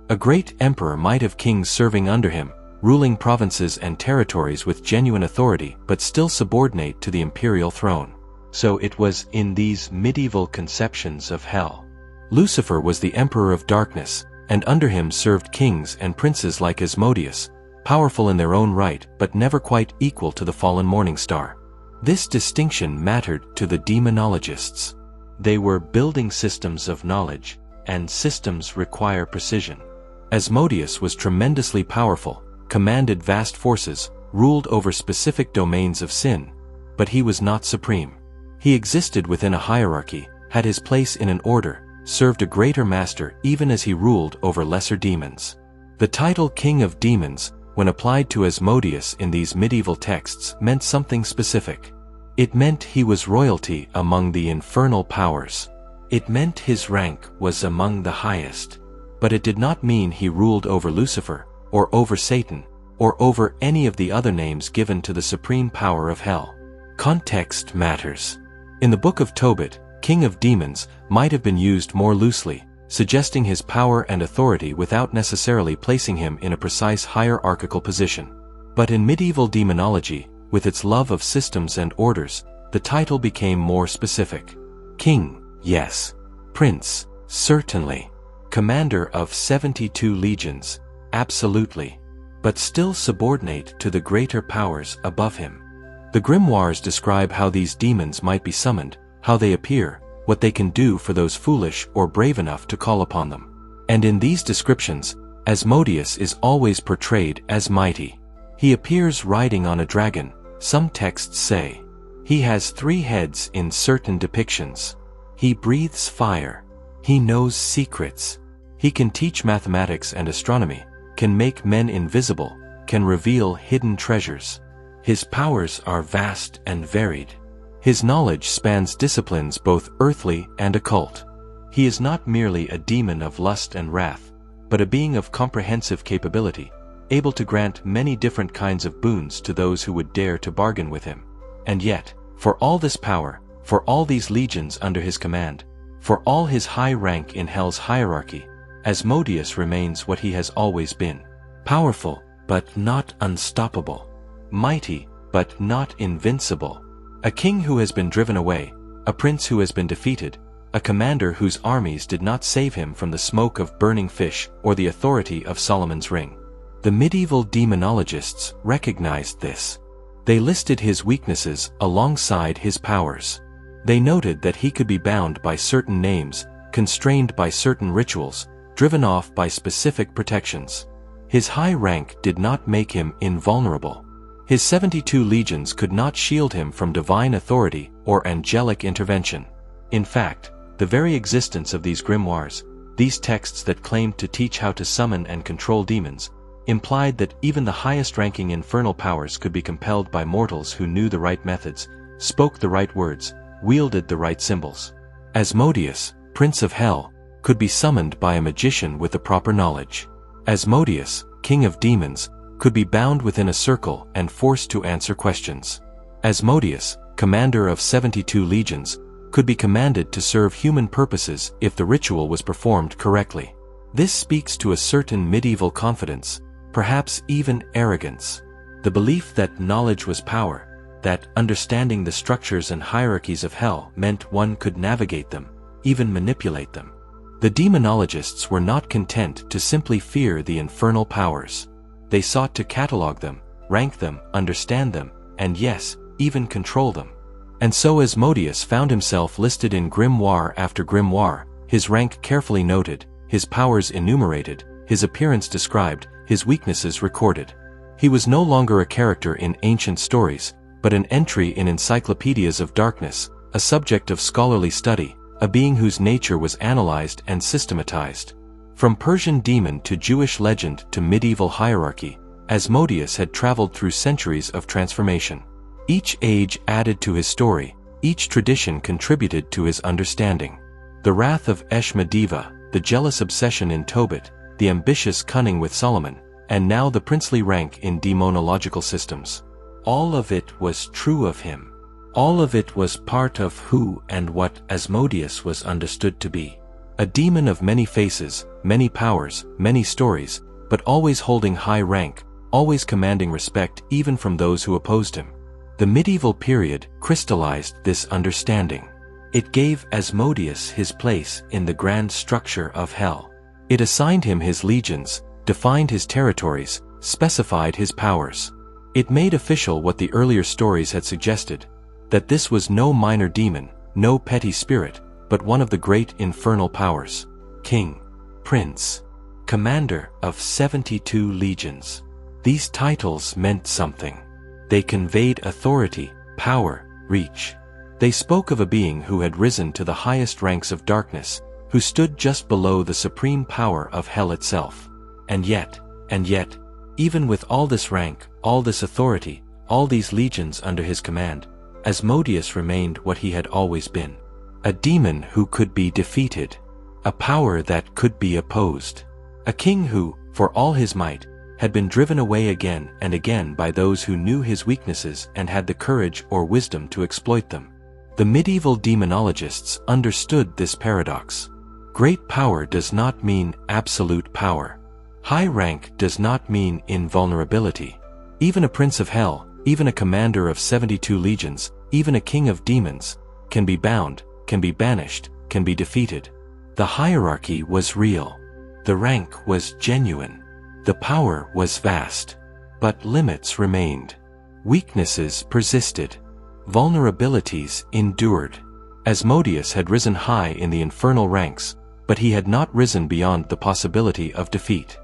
Speaker 1: A great emperor might have kings serving under him, ruling provinces and territories with genuine authority but still subordinate to the imperial throne. So it was in these medieval conceptions of hell. Lucifer was the emperor of darkness, and under him served kings and princes like Asmodeus, powerful in their own right but never quite equal to the fallen morning star. This distinction mattered to the demonologists. They were building systems of knowledge, and systems require precision. Asmodeus was tremendously powerful, commanded vast forces, ruled over specific domains of sin, but he was not supreme. He existed within a hierarchy, had his place in an order, served a greater master even as he ruled over lesser demons. The title King of Demons, when applied to Asmodeus in these medieval texts, meant something specific. It meant he was royalty among the infernal powers. It meant his rank was among the highest. But it did not mean he ruled over Lucifer, or over Satan, or over any of the other names given to the supreme power of hell. Context matters. In the book of Tobit, King of Demons might have been used more loosely, suggesting his power and authority without necessarily placing him in a precise hierarchical position. But in medieval demonology, with its love of systems and orders, the title became more specific. King, yes. Prince, certainly. Commander of 72 legions, absolutely. But still subordinate to the greater powers above him. The grimoires describe how these demons might be summoned, how they appear, what they can do for those foolish or brave enough to call upon them. And in these descriptions, Asmodeus is always portrayed as mighty. He appears riding on a dragon, some texts say. He has 3 heads in certain depictions. He breathes fire. He knows secrets. He can teach mathematics and astronomy, can make men invisible, can reveal hidden treasures. His powers are vast and varied. His knowledge spans disciplines both earthly and occult. He is not merely a demon of lust and wrath, but a being of comprehensive capability, able to grant many different kinds of boons to those who would dare to bargain with him. And yet, for all this power, for all these legions under his command, for all his high rank in hell's hierarchy, Asmodeus remains what he has always been. Powerful, but not unstoppable. Mighty, but not invincible. A king who has been driven away, a prince who has been defeated, a commander whose armies did not save him from the smoke of burning fish or the authority of Solomon's ring. The medieval demonologists recognized this. They listed his weaknesses alongside his powers. They noted that he could be bound by certain names, constrained by certain rituals, driven off by specific protections. His high rank did not make him invulnerable. His 72 legions could not shield him from divine authority or angelic intervention. In fact, The very existence of these grimoires, these texts that claimed to teach how to summon and control demons, implied that even the highest-ranking infernal powers could be compelled by mortals who knew the right methods, spoke the right words, wielded the right symbols. Asmodeus, Prince of Hell, could be summoned by a magician with the proper knowledge. Asmodeus, King of Demons, could be bound within a circle and forced to answer questions. Asmodeus, commander of 72 legions, could be commanded to serve human purposes if the ritual was performed correctly. This speaks to a certain medieval confidence, perhaps even arrogance. The belief that knowledge was power, that understanding the structures and hierarchies of hell meant one could navigate them, even manipulate them. The demonologists were not content to simply fear the infernal powers. They sought to catalog them, rank them, understand them, and yes, even control them. And so Asmodeus found himself listed in grimoire after grimoire, his rank carefully noted, his powers enumerated, his appearance described, his weaknesses recorded. He was no longer a character in ancient stories, but an entry in encyclopedias of darkness, a subject of scholarly study, a being whose nature was analyzed and systematized. From Persian demon to Jewish legend to medieval hierarchy, Asmodeus had traveled through centuries of transformation. Each age added to his story, each tradition contributed to his understanding. The wrath of Eshmedeva, the jealous obsession in Tobit, the ambitious cunning with Solomon, and now the princely rank in demonological systems. All of it was true of him. All of it was part of who and what Asmodeus was understood to be. A demon of many faces, many powers, many stories, but always holding high rank, always commanding respect even from those who opposed him. The medieval period crystallized this understanding. It gave Asmodeus his place in the grand structure of hell. It assigned him his legions, defined his territories, specified his powers. It made official what the earlier stories had suggested, that this was no minor demon, no petty spirit, but one of the great infernal powers. King, Prince, Commander of 72 legions. These titles meant something. They conveyed authority, power, reach. They spoke of a being who had risen to the highest ranks of darkness, who stood just below the supreme power of hell itself. And yet, even with all this rank, all this authority, all these legions under his command, Asmodeus remained what he had always been. A demon who could be defeated. A power that could be opposed. A king who, for all his might, had been driven away again and again by those who knew his weaknesses and had the courage or wisdom to exploit them. The medieval demonologists understood this paradox. Great power does not mean absolute power. High rank does not mean invulnerability. Even a prince of hell, even a commander of 72 legions, even a king of demons, can be bound, can be banished, can be defeated. The hierarchy was real. The rank was genuine. The power was vast. But limits remained. Weaknesses persisted. Vulnerabilities endured. Asmodeus had risen high in the infernal ranks, but he had not risen beyond the possibility of defeat.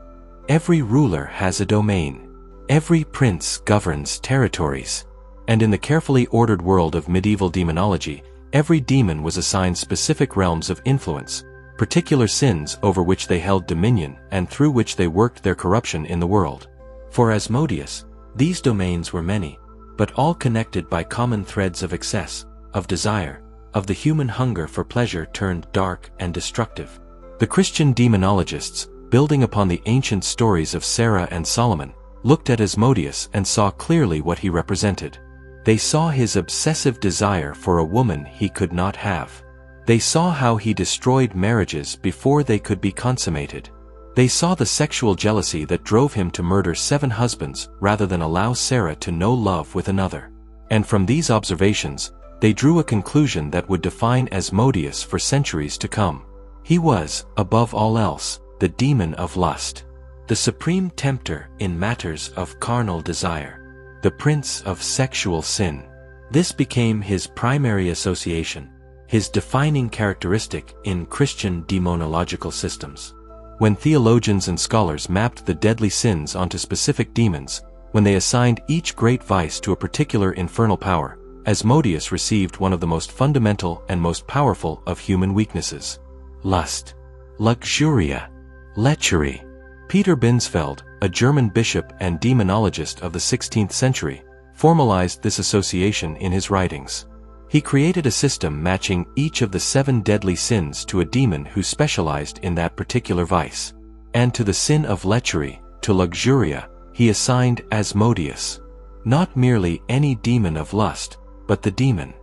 Speaker 1: Every ruler has a domain. Every prince governs territories. And in the carefully ordered world of medieval demonology, every demon was assigned specific realms of influence, particular sins over which they held dominion and through which they worked their corruption in the world. For Asmodeus, these domains were many, but all connected by common threads of excess, of desire, of the human hunger for pleasure turned dark and destructive. The Christian demonologists, building upon the ancient stories of Sarah and Solomon, looked at Asmodeus and saw clearly what he represented. They saw his obsessive desire for a woman he could not have. They saw how he destroyed marriages before they could be consummated. They saw the sexual jealousy that drove him to murder 7 husbands rather than allow Sarah to know love with another. And from these observations, they drew a conclusion that would define Asmodeus for centuries to come. He was, above all else, the demon of lust, the supreme tempter in matters of carnal desire, the prince of sexual sin. This became his primary association, his defining characteristic in Christian demonological systems. When theologians and scholars mapped the deadly sins onto specific demons, when they assigned each great vice to a particular infernal power, Asmodeus received one of the most fundamental and most powerful of human weaknesses: lust, luxuria, lechery. Peter Binsfeld, a German bishop and demonologist of the 16th century, formalized this association in his writings. He created a system matching each of the 7 deadly sins to a demon who specialized in that particular vice. And to the sin of lechery, to luxuria, he assigned Asmodeus. Not merely any demon of lust, but the demon,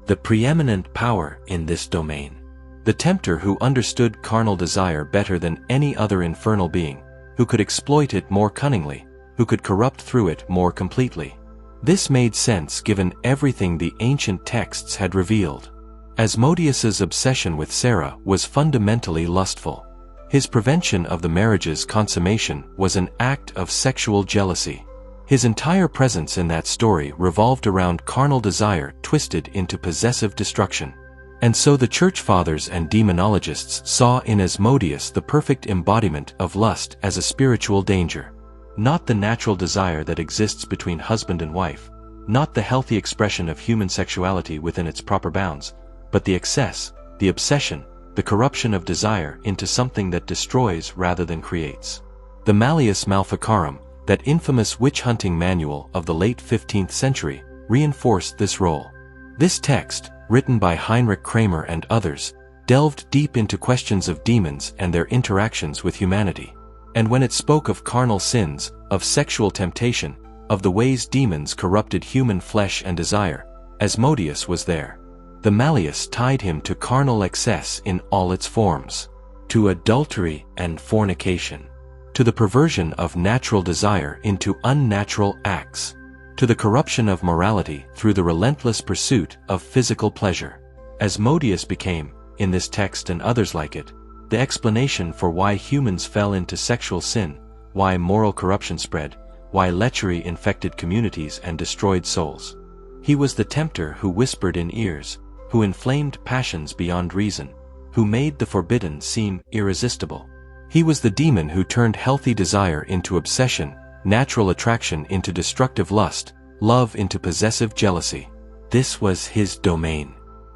Speaker 1: the preeminent power in this domain. The tempter who understood carnal desire better than any other infernal being, who could exploit it more cunningly, who could corrupt through it more completely. This made sense given everything the ancient texts had revealed. Asmodeus's obsession with Sarah was fundamentally lustful. His prevention of the marriage's consummation was an act of sexual jealousy. His entire presence in that story revolved around carnal desire twisted into possessive destruction. And so the Church Fathers and demonologists saw in Asmodeus the perfect embodiment of lust as a spiritual danger. Not the natural desire that exists between husband and wife, not the healthy expression of human sexuality within its proper bounds, but the excess, the obsession, the corruption of desire into something that destroys rather than creates. The Malleus Maleficarum, that infamous witch-hunting manual of the late 15th century, reinforced this role. This text, written by Heinrich Kramer and others, delved deep into questions of demons and their interactions with humanity. And when it spoke of carnal sins, of sexual temptation, of the ways demons corrupted human flesh and desire, Asmodeus was there. The Malleus tied him to carnal excess in all its forms, to adultery and fornication, to the perversion of natural desire into unnatural acts, to the corruption of morality through the relentless pursuit of physical pleasure. Asmodeus became, in this text and others like it, the explanation for why humans fell into sexual sin, why moral corruption spread, why lechery infected communities and destroyed souls. He was the tempter who whispered in ears, who inflamed passions beyond reason, who made the forbidden seem irresistible. He was the demon who turned healthy desire into obsession, natural attraction into destructive lust, love into possessive jealousy. This was his domain.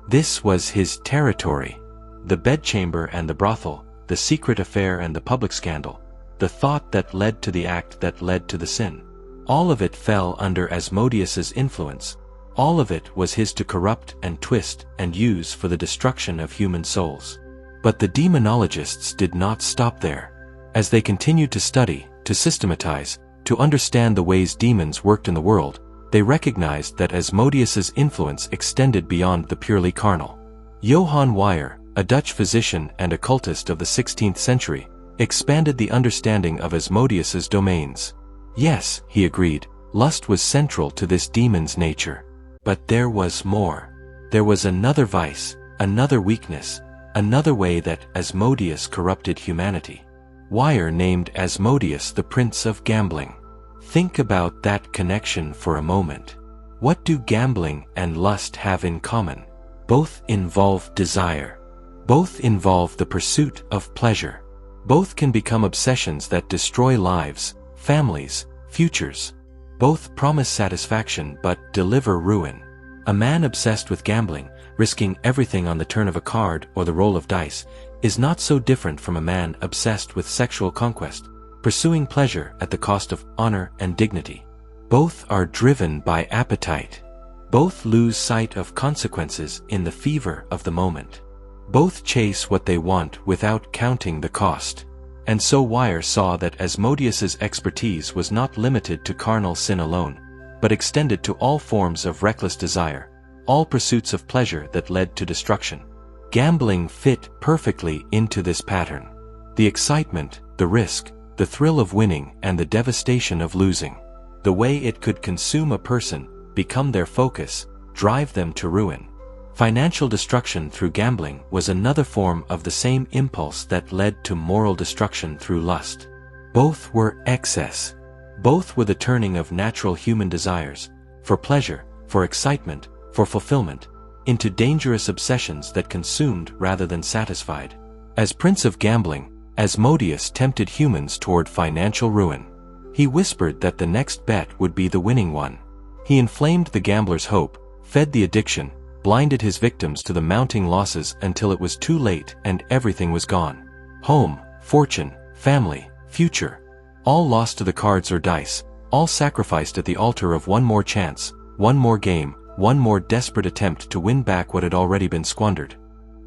Speaker 1: This was his territory. The bedchamber and the brothel, the secret affair and the public scandal, the thought that led to the act that led to the sin. All of it fell under Asmodeus's influence. All of it was his to corrupt and twist and use for the destruction of human souls. But the demonologists did not stop there. As they continued to study, to systematize, to understand the ways demons worked in the world, they recognized that Asmodeus's influence extended beyond the purely carnal. Johann Weyer, a Dutch physician and occultist of the 16th century, expanded the understanding of Asmodeus's domains. Yes, he agreed, lust was central to this demon's nature. But there was more. There was another vice, another weakness, another way that Asmodeus corrupted humanity. Weyer named Asmodeus the Prince of Gambling. Think about that connection for a moment. What do gambling and lust have in common? Both involve desire. Both involve the pursuit of pleasure. Both can become obsessions that destroy lives, families, futures. Both promise satisfaction but deliver ruin. A man obsessed with gambling, risking everything on the turn of a card or the roll of dice, is not so different from a man obsessed with sexual conquest, pursuing pleasure at the cost of honor and dignity. Both are driven by appetite. Both lose sight of consequences in the fever of the moment. Both chase what they want without counting the cost. And so Weyer saw that Asmodeus's expertise was not limited to carnal sin alone, but extended to all forms of reckless desire, all pursuits of pleasure that led to destruction. Gambling fit perfectly into this pattern. The excitement, the risk, the thrill of winning and the devastation of losing. The way it could consume a person, become their focus, drive them to ruin. Financial destruction through gambling was another form of the same impulse that led to moral destruction through lust. Both were excess. Both were the turning of natural human desires, for pleasure, for excitement, for fulfillment, into dangerous obsessions that consumed rather than satisfied. As Prince of Gambling, Asmodeus tempted humans toward financial ruin. He whispered that the next bet would be the winning one. He inflamed the gambler's hope, fed the addiction, blinded his victims to the mounting losses until it was too late and everything was gone. Home, fortune, family, future. All lost to the cards or dice, all sacrificed at the altar of one more chance, one more game, one more desperate attempt to win back what had already been squandered.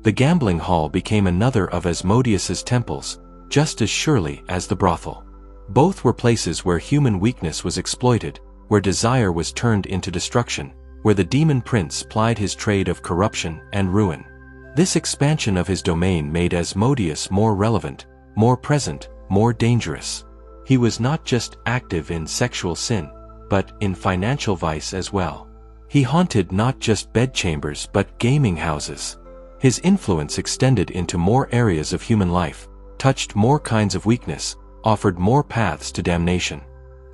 Speaker 1: The gambling hall became another of Asmodeus's temples, just as surely as the brothel. Both were places where human weakness was exploited, where desire was turned into destruction, where the demon prince plied his trade of corruption and ruin. This expansion of his domain made Asmodeus more relevant, more present, more dangerous. He was not just active in sexual sin, but in financial vice as well. He haunted not just bedchambers but gaming houses. His influence extended into more areas of human life, touched more kinds of weakness, offered more paths to damnation.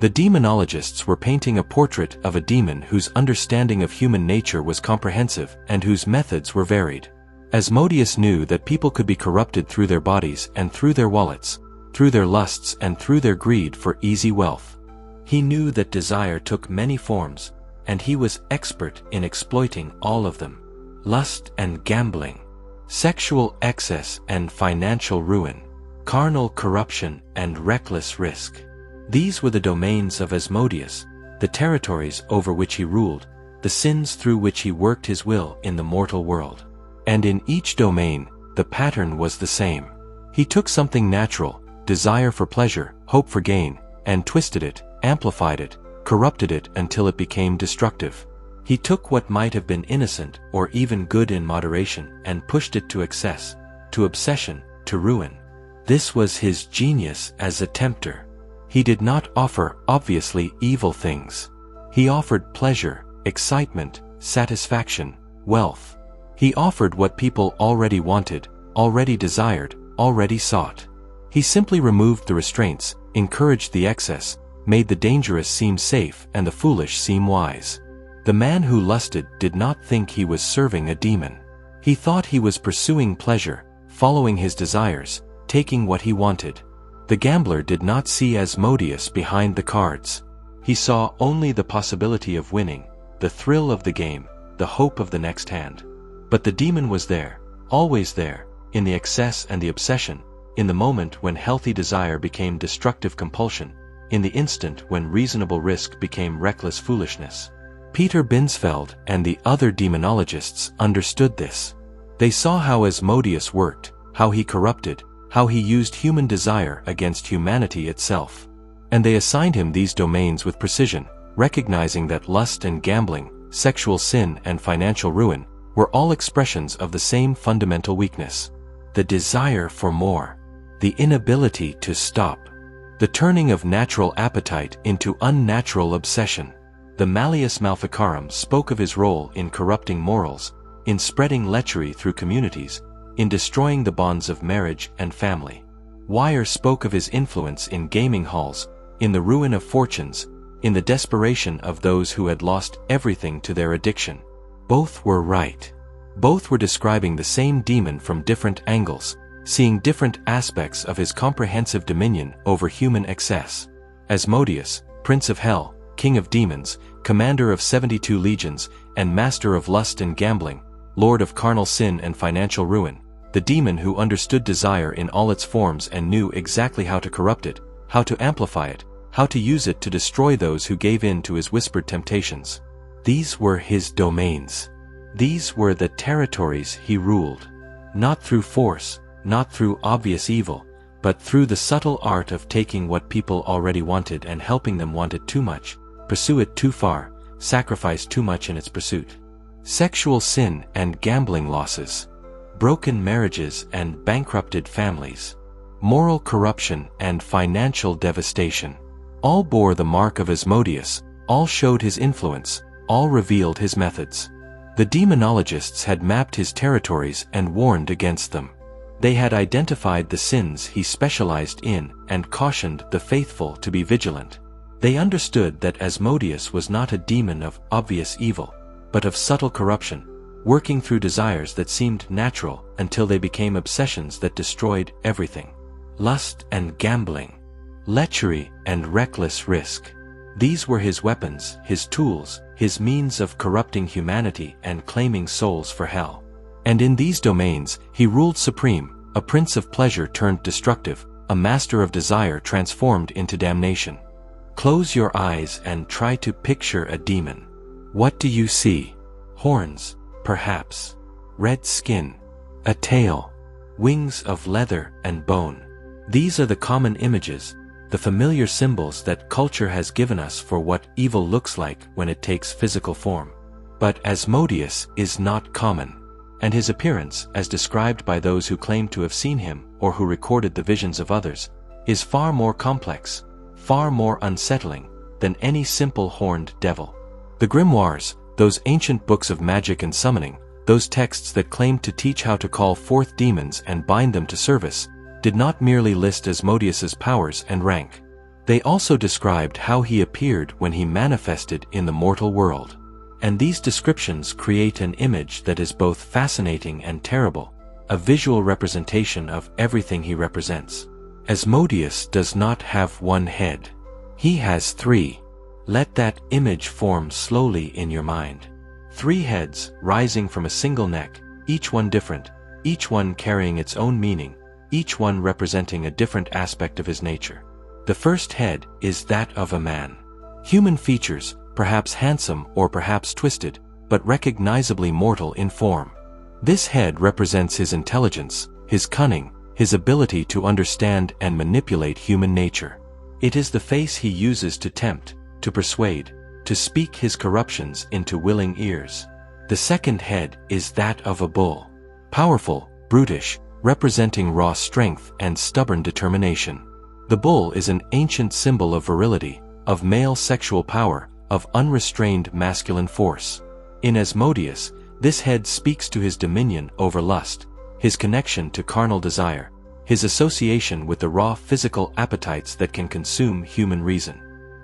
Speaker 1: The demonologists were painting a portrait of a demon whose understanding of human nature was comprehensive and whose methods were varied. Asmodeus knew that people could be corrupted through their bodies and through their wallets, through their lusts and through their greed for easy wealth. He knew that desire took many forms, and he was expert in exploiting all of them. Lust and gambling, sexual excess and financial ruin, carnal corruption and reckless risk. These were the domains of Asmodeus, the territories over which he ruled, the sins through which he worked his will in the mortal world. And in each domain, the pattern was the same. He took something natural, desire for pleasure, hope for gain, and twisted it, amplified it, corrupted it until it became destructive. He took what might have been innocent or even good in moderation and pushed it to excess, to obsession, to ruin. This was his genius as a tempter. He did not offer obviously evil things. He offered pleasure, excitement, satisfaction, wealth. He offered what people already wanted, already desired, already sought. He simply removed the restraints, encouraged the excess, made the dangerous seem safe and the foolish seem wise. The man who lusted did not think he was serving a demon. He thought he was pursuing pleasure, following his desires, taking what he wanted. The gambler did not see Asmodeus behind the cards. He saw only the possibility of winning, the thrill of the game, the hope of the next hand. But the demon was there, always there, in the excess and the obsession, in the moment when healthy desire became destructive compulsion, in the instant when reasonable risk became reckless foolishness. Peter Binsfeld and the other demonologists understood this. They saw how Asmodeus worked, how he corrupted, how he used human desire against humanity itself. And they assigned him these domains with precision, recognizing that lust and gambling, sexual sin and financial ruin, were all expressions of the same fundamental weakness. The desire for more. The inability to stop. The turning of natural appetite into unnatural obsession. The Malleus Maleficarum spoke of his role in corrupting morals, in spreading lechery through communities, in destroying the bonds of marriage and family. Wire spoke of his influence in gaming halls, in the ruin of fortunes, in the desperation of those who had lost everything to their addiction. Both were right. Both were describing the same demon from different angles, seeing different aspects of his comprehensive dominion over human excess. Asmodeus, Prince of Hell, King of Demons, Commander of 72 legions, and Master of lust and gambling, Lord of carnal sin and financial ruin, the demon who understood desire in all its forms and knew exactly how to corrupt it, how to amplify it, how to use it to destroy those who gave in to his whispered temptations. These were his domains. These were the territories he ruled. Not through force, not through obvious evil, but through the subtle art of taking what people already wanted and helping them want it too much, pursue it too far, sacrifice too much in its pursuit. Sexual sin and gambling losses. Broken marriages and bankrupted families. Moral corruption and financial devastation. All bore the mark of Asmodeus, all showed his influence, all revealed his methods. The demonologists had mapped his territories and warned against them. They had identified the sins he specialized in and cautioned the faithful to be vigilant. They understood that Asmodeus was not a demon of obvious evil, but of subtle corruption, working through desires that seemed natural until they became obsessions that destroyed everything. Lust and gambling. Lechery and reckless risk. These were his weapons, his tools, his means of corrupting humanity and claiming souls for hell. And in these domains, he ruled supreme, a prince of pleasure turned destructive, a master of desire transformed into damnation. Close your eyes and try to picture a demon. What do you see? Horns, perhaps. Red skin. A tail. Wings of leather and bone. These are the common images, the familiar symbols that culture has given us for what evil looks like when it takes physical form. But Asmodeus is not common, and his appearance, as described by those who claim to have seen him or who recorded the visions of others, is far more complex, far more unsettling than any simple horned devil. The grimoires, those ancient books of magic and summoning, those texts that claimed to teach how to call forth demons and bind them to service, did not merely list Asmodeus's powers and rank. They also described how he appeared when he manifested in the mortal world. And these descriptions create an image that is both fascinating and terrible, a visual representation of everything he represents. Asmodeus does not have one head. He has three. Let that image form slowly in your mind. 3 heads rising from a single neck, each one different, each one carrying its own meaning, each one representing a different aspect of his nature. The first head is that of a man. Human features, perhaps handsome or perhaps twisted, but recognizably mortal in form. This head represents his intelligence, his cunning, his ability to understand and manipulate human nature. It is the face he uses to tempt, to persuade, to speak his corruptions into willing ears. The second head is that of a bull. Powerful, brutish, representing raw strength and stubborn determination. The bull is an ancient symbol of virility, of male sexual power, of unrestrained masculine force. In Asmodeus, this head speaks to his dominion over lust, his connection to carnal desire, his association with the raw physical appetites that can consume human reason.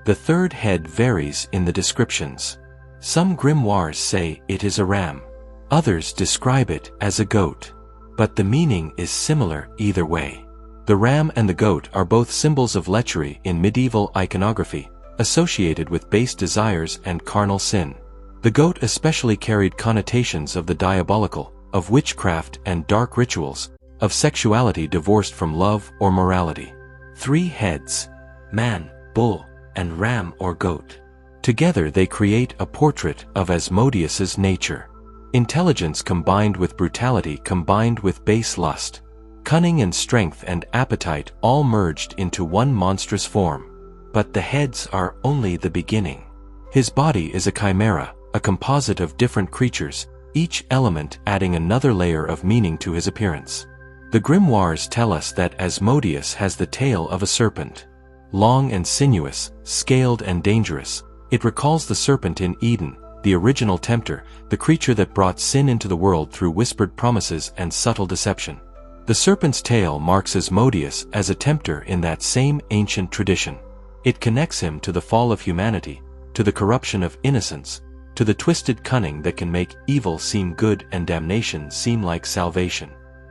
Speaker 1: The third head varies in the descriptions. Some grimoires say it is a ram. Others describe it as a goat. But the meaning is similar either way. The ram and the goat are both symbols of lechery in medieval iconography, associated with base desires and carnal sin. The goat especially carried connotations of the diabolical, of witchcraft and dark rituals, of sexuality divorced from love or morality. 3 heads. Man, bull, and ram or goat. Together they create a portrait of Asmodeus's nature. Intelligence combined with brutality combined with base lust. Cunning and strength and appetite all merged into one monstrous form. But the heads are only the beginning. His body is a chimera, a composite of different creatures, each element adding another layer of meaning to his appearance. The grimoires tell us that Asmodeus has the tail of a serpent. Long and sinuous, scaled and dangerous, it recalls the serpent in Eden, the original tempter, the creature that brought sin into the world through whispered promises and subtle deception. The serpent's tail marks Asmodeus as a tempter in that same ancient tradition. It connects him to the fall of humanity, to the corruption of innocence, to the twisted cunning that can make evil seem good and damnation seem like salvation.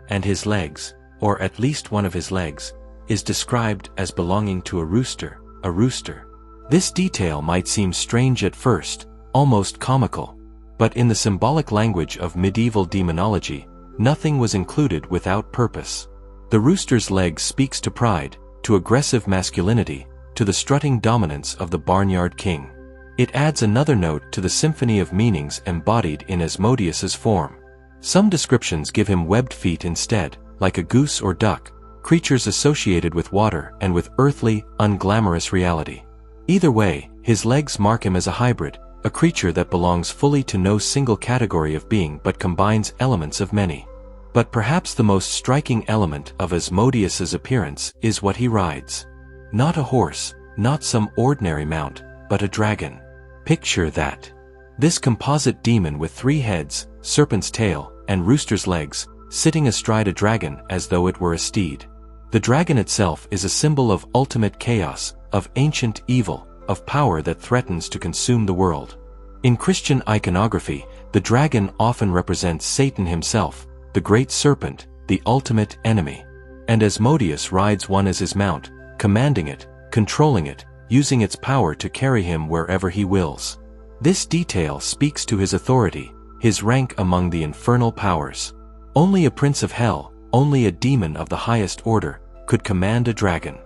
Speaker 1: And his legs, or at least one of his legs, is described as belonging to a rooster, a rooster. This detail might seem strange at first, almost comical, but in the symbolic language of medieval demonology, nothing was included without purpose. The rooster's leg speaks to pride, to aggressive masculinity, to the strutting dominance of the barnyard king. It adds another note to the symphony of meanings embodied in Asmodeus's form. Some descriptions give him webbed feet instead, like a goose or duck, creatures associated with water and with earthly, unglamorous reality. Either way, his legs mark him as a hybrid, a creature that belongs fully to no single category of being but combines elements of many. But perhaps the most striking element of Asmodeus's appearance is what he rides. Not a horse, not some ordinary mount, but a dragon. Picture that. This composite demon with 3 heads, serpent's tail, and rooster's legs, sitting astride a dragon as though it were a steed. The dragon itself is a symbol of ultimate chaos, of ancient evil, of power that threatens to consume the world. In Christian iconography, the dragon often represents Satan himself, the great serpent, the ultimate enemy. And Asmodeus rides one as his mount, commanding it, controlling it, using its power to carry him wherever he wills. This detail speaks to his authority, his rank among the infernal powers. Only a prince of hell, only a demon of the highest order, could command a dragon.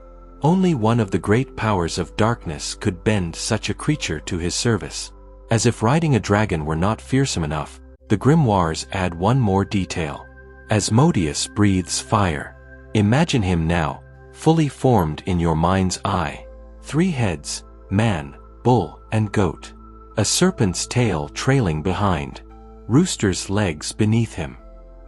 Speaker 1: Only one of the great powers of darkness could bend such a creature to his service. As if riding a dragon were not fearsome enough, the grimoires add one more detail. Asmodeus breathes fire. Imagine him now, fully formed in your mind's eye. 3 heads, man, bull, and goat. A serpent's tail trailing behind. Rooster's legs beneath him.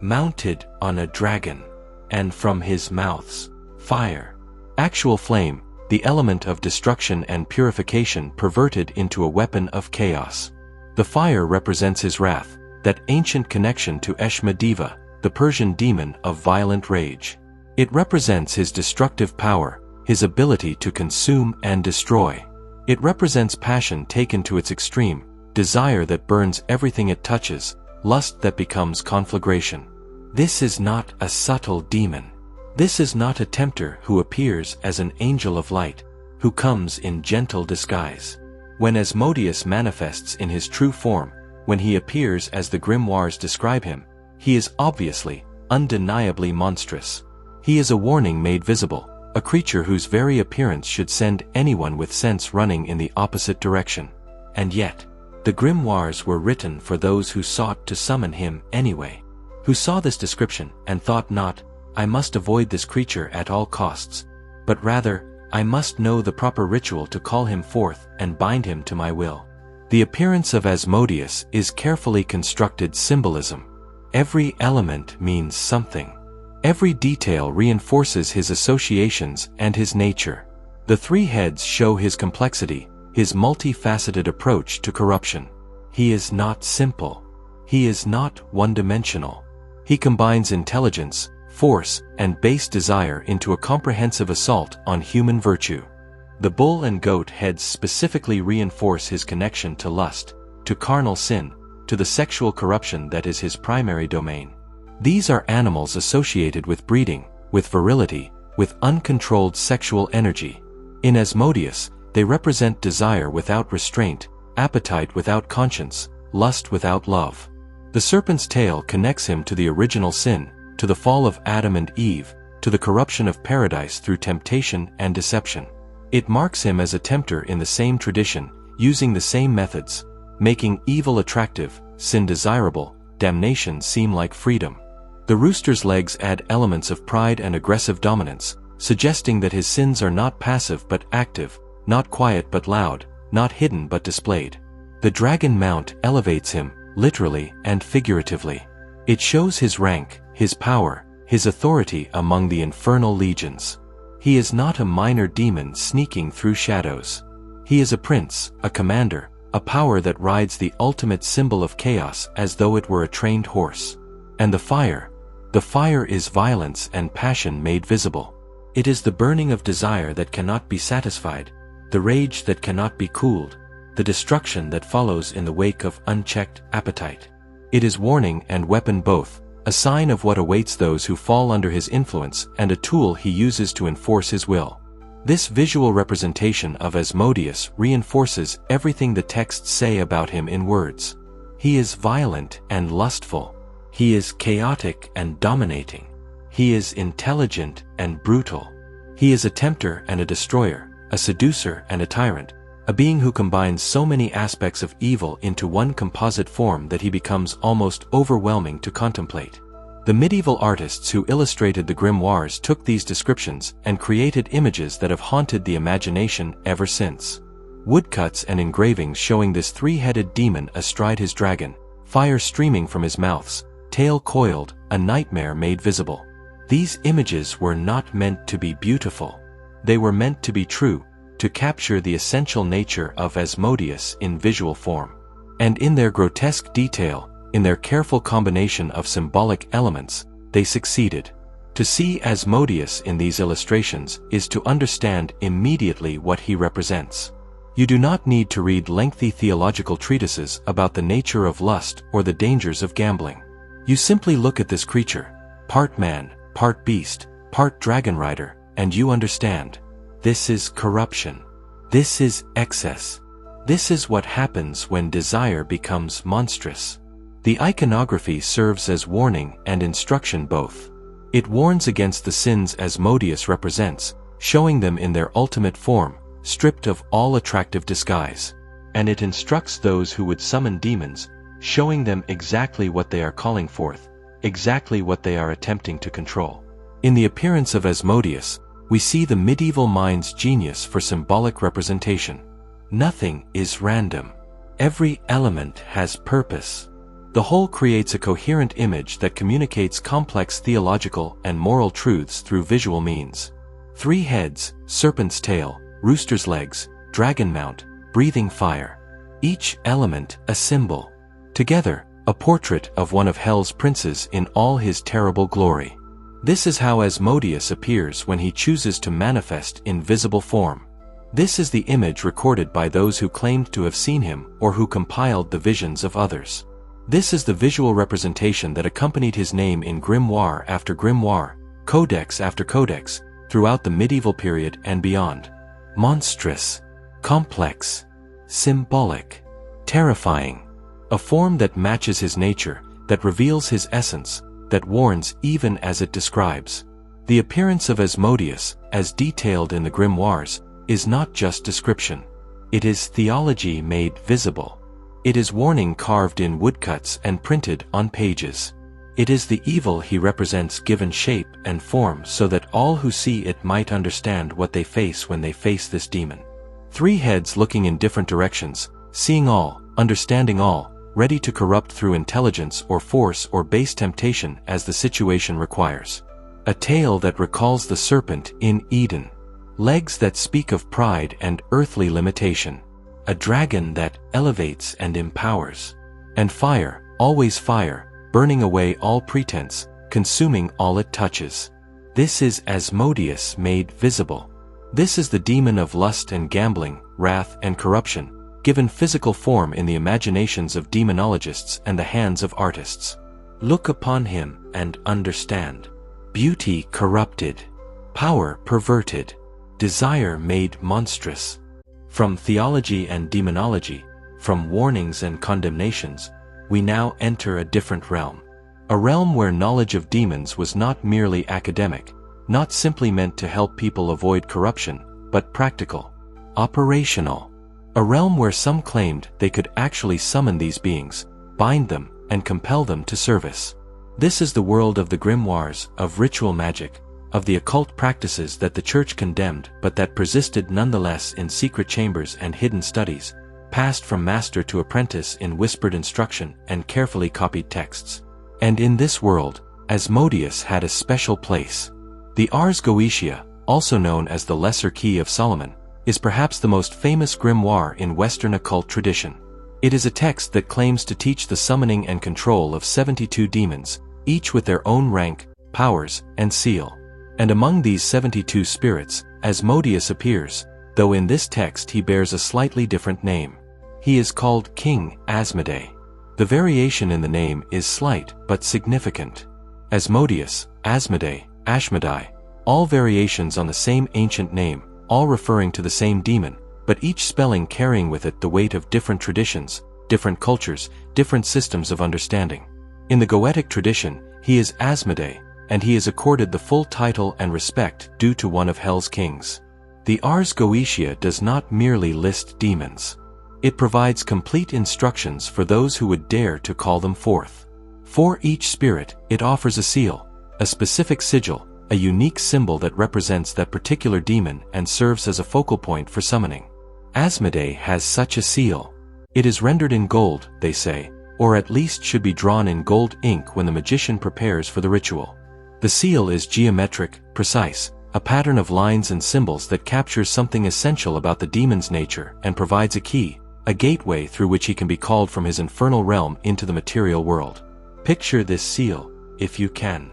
Speaker 1: Mounted on a dragon. And from his mouth's fire. Actual flame, the element of destruction and purification perverted into a weapon of chaos. The fire represents his wrath, that ancient connection to Eshma-Deva, the Persian demon of violent rage. It represents his destructive power, his ability to consume and destroy. It represents passion taken to its extreme, desire that burns everything it touches, lust that becomes conflagration. This is not a subtle demon. This is not a tempter who appears as an angel of light, who comes in gentle disguise. When Asmodeus manifests in his true form, when he appears as the grimoires describe him, he is obviously, undeniably monstrous. He is a warning made visible, a creature whose very appearance should send anyone with sense running in the opposite direction. And yet, the grimoires were written for those who sought to summon him anyway, who saw this description and thought not, I must avoid this creature at all costs, but rather, I must know the proper ritual to call him forth and bind him to my will. The appearance of Asmodeus is carefully constructed symbolism. Every element means something. Every detail reinforces his associations and his nature. The 3 heads show his complexity, his multifaceted approach to corruption. He is not simple. He is not one-dimensional. He combines intelligence, force, and base desire into a comprehensive assault on human virtue. The bull and goat heads specifically reinforce his connection to lust, to carnal sin, to the sexual corruption that is his primary domain. These are animals associated with breeding, with virility, with uncontrolled sexual energy. In Asmodeus, they represent desire without restraint, appetite without conscience, lust without love. The serpent's tail connects him to the original sin, to the fall of Adam and Eve, to the corruption of paradise through temptation and deception. It marks him as a tempter in the same tradition, using the same methods, making evil attractive, sin desirable, damnation seem like freedom. The rooster's legs add elements of pride and aggressive dominance, suggesting that his sins are not passive but active, not quiet but loud, not hidden but displayed. The dragon mount elevates him, literally and figuratively. It shows his rank, his power, his authority among the infernal legions. He is not a minor demon sneaking through shadows. He is a prince, a commander, a power that rides the ultimate symbol of chaos as though it were a trained horse. And the fire is violence and passion made visible. It is the burning of desire that cannot be satisfied, the rage that cannot be cooled, the destruction that follows in the wake of unchecked appetite. It is warning and weapon both, a sign of what awaits those who fall under his influence and a tool he uses to enforce his will. This visual representation of Asmodeus reinforces everything the texts say about him in words. He is violent and lustful. He is chaotic and dominating. He is intelligent and brutal. He is a tempter and a destroyer, a seducer and a tyrant, a being who combines so many aspects of evil into one composite form that he becomes almost overwhelming to contemplate. The medieval artists who illustrated the grimoires took these descriptions and created images that have haunted the imagination ever since. Woodcuts and engravings showing this 3-headed demon astride his dragon, fire streaming from his mouths, tail coiled, a nightmare made visible. These images were not meant to be beautiful. They were meant to be true, to capture the essential nature of Asmodeus in visual form. And in their grotesque detail, in their careful combination of symbolic elements, they succeeded. To see Asmodeus in these illustrations is to understand immediately what he represents. You do not need to read lengthy theological treatises about the nature of lust or the dangers of gambling. You simply look at this creature, part man, part beast, part dragon rider, and you understand. This is corruption. This is excess. This is what happens when desire becomes monstrous. The iconography serves as warning and instruction both. It warns against the sins Asmodeus represents, showing them in their ultimate form, stripped of all attractive disguise. And it instructs those who would summon demons, showing them exactly what they are calling forth, exactly what they are attempting to control. In the appearance of Asmodeus, we see the medieval mind's genius for symbolic representation. Nothing is random. Every element has purpose. The whole creates a coherent image that communicates complex theological and moral truths through visual means. 3 heads, serpent's tail, rooster's legs, dragon mount, breathing fire. Each element a symbol. Together, a portrait of one of hell's princes in all his terrible glory. This is how Asmodeus appears when he chooses to manifest in visible form. This is the image recorded by those who claimed to have seen him or who compiled the visions of others. This is the visual representation that accompanied his name in grimoire after grimoire, codex after codex, throughout the medieval period and beyond. Monstrous, complex, symbolic, terrifying. A form that matches his nature, that reveals his essence, that warns even as it describes. The appearance of Asmodeus, as detailed in the grimoires, is not just description. It is theology made visible. It is warning carved in woodcuts and printed on pages. It is the evil he represents given shape and form so that all who see it might understand what they face when they face this demon. 3 heads looking in different directions, seeing all, understanding all, ready to corrupt through intelligence or force or base temptation as the situation requires. A tail that recalls the serpent in Eden. Legs that speak of pride and earthly limitation. A dragon that elevates and empowers. And fire, always fire, burning away all pretense, consuming all it touches. This is Asmodeus made visible. This is the demon of lust and gambling, wrath and corruption, given physical form in the imaginations of demonologists and the hands of artists. Look upon him and understand. Beauty corrupted. Power perverted. Desire made monstrous. From theology and demonology, from warnings and condemnations, we now enter a different realm. A realm where knowledge of demons was not merely academic, not simply meant to help people avoid corruption, but practical, operational. A realm where some claimed they could actually summon these beings, bind them, and compel them to service. This is the world of the grimoires, of ritual magic, of the occult practices that the church condemned but that persisted nonetheless in secret chambers and hidden studies, passed from master to apprentice in whispered instruction and carefully copied texts. And in this world, Asmodeus had a special place. The Ars Goetia, also known as the Lesser Key of Solomon, is perhaps the most famous grimoire in Western occult tradition. It is a text that claims to teach the summoning and control of 72 demons, each with their own rank, powers, and seal. And among these 72 spirits, Asmodeus appears, though in this text he bears a slightly different name. He is called King Asmodeus. The variation in the name is slight but significant. Asmodeus, Asmodeus, Asmodeus, all variations on the same ancient name, all referring to the same demon, but each spelling carrying with it the weight of different traditions, different cultures, different systems of understanding. In the Goetic tradition, he is Asmodeus, and he is accorded the full title and respect due to one of hell's kings. The Ars Goetia does not merely list demons. It provides complete instructions for those who would dare to call them forth. For each spirit, it offers a seal, a specific sigil, a unique symbol that represents that particular demon and serves as a focal point for summoning. Asmodeus has such a seal. It is rendered in gold, they say, or at least should be drawn in gold ink when the magician prepares for the ritual. The seal is geometric, precise, a pattern of lines and symbols that captures something essential about the demon's nature and provides a key, a gateway through which he can be called from his infernal realm into the material world. Picture this seal, if you can.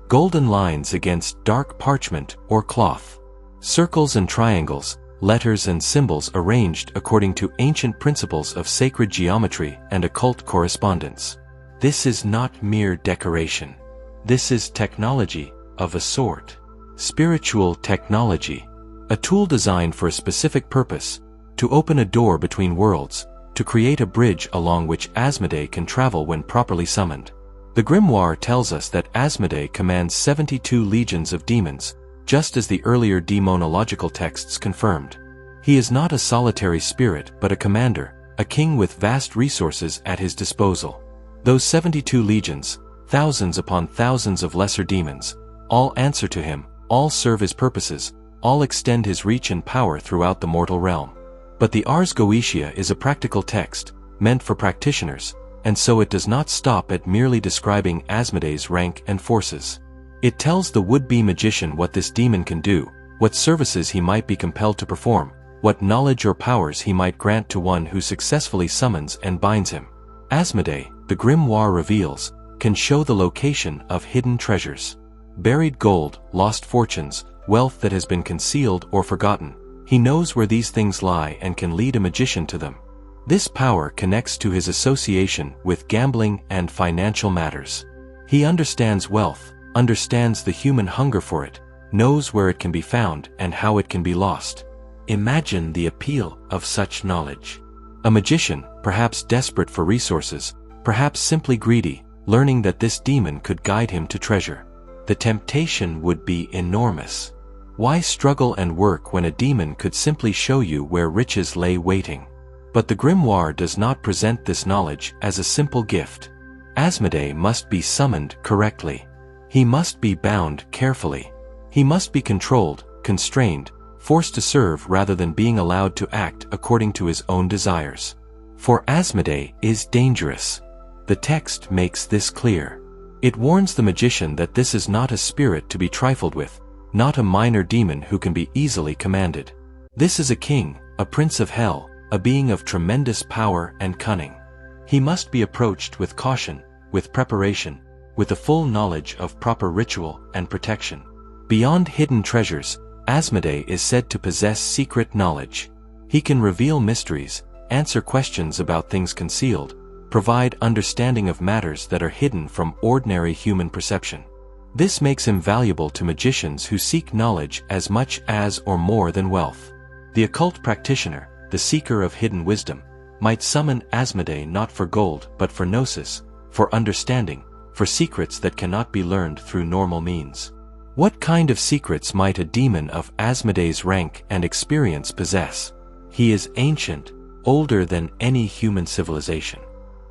Speaker 1: Golden lines against dark parchment or cloth. Circles and triangles, letters and symbols arranged according to ancient principles of sacred geometry and occult correspondence. This is not mere decoration. This is technology, of a sort. Spiritual technology. A tool designed for a specific purpose, to open a door between worlds, to create a bridge along which Asmodee can travel when properly summoned. The grimoire tells us that Asmodee commands 72 legions of demons, just as the earlier demonological texts confirmed. He is not a solitary spirit but a commander, a king with vast resources at his disposal. Those 72 legions, thousands upon thousands of lesser demons, all answer to him, all serve his purposes, all extend his reach and power throughout the mortal realm. But the Ars Goetia is a practical text, meant for practitioners, and so it does not stop at merely describing Asmodee's rank and forces. It tells the would-be magician what this demon can do, what services he might be compelled to perform, what knowledge or powers he might grant to one who successfully summons and binds him. Asmodee, the grimoire reveals, can show the location of hidden treasures. Buried gold, lost fortunes, wealth that has been concealed or forgotten. He knows where these things lie and can lead a magician to them. This power connects to his association with gambling and financial matters. He understands wealth, understands the human hunger for it, knows where it can be found and how it can be lost. Imagine the appeal of such knowledge. A magician, perhaps desperate for resources, perhaps simply greedy, learning that this demon could guide him to treasure. The temptation would be enormous. Why struggle and work when a demon could simply show you where riches lay waiting? But the grimoire does not present this knowledge as a simple gift. Asmodee must be summoned correctly. He must be bound carefully. He must be controlled, constrained, forced to serve rather than being allowed to act according to his own desires. For Asmodee is dangerous. The text makes this clear. It warns the magician that this is not a spirit to be trifled with, not a minor demon who can be easily commanded. This is a king, a prince of hell, a being of tremendous power and cunning. He must be approached with caution, with preparation, with a full knowledge of proper ritual and protection. Beyond hidden treasures, Asmodee is said to possess secret knowledge. He can reveal mysteries, answer questions about things concealed, provide understanding of matters that are hidden from ordinary human perception. This makes him valuable to magicians who seek knowledge as much as or more than wealth. The occult practitioner, the seeker of hidden wisdom, might summon Asmodee not for gold but for gnosis, for understanding, for secrets that cannot be learned through normal means. What kind of secrets might a demon of Asmodee's rank and experience possess? He is ancient, older than any human civilization.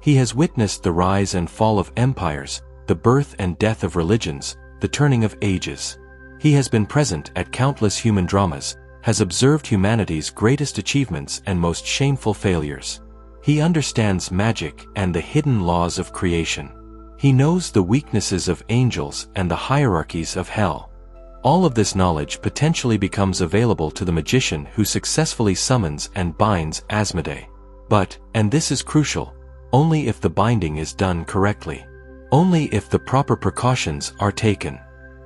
Speaker 1: He has witnessed the rise and fall of empires, the birth and death of religions, the turning of ages. He has been present at countless human dramas, has observed humanity's greatest achievements and most shameful failures. He understands magic and the hidden laws of creation. He knows the weaknesses of angels and the hierarchies of hell. All of this knowledge potentially becomes available to the magician who successfully summons and binds Asmodee. But, and this is crucial, only if the binding is done correctly. Only if the proper precautions are taken.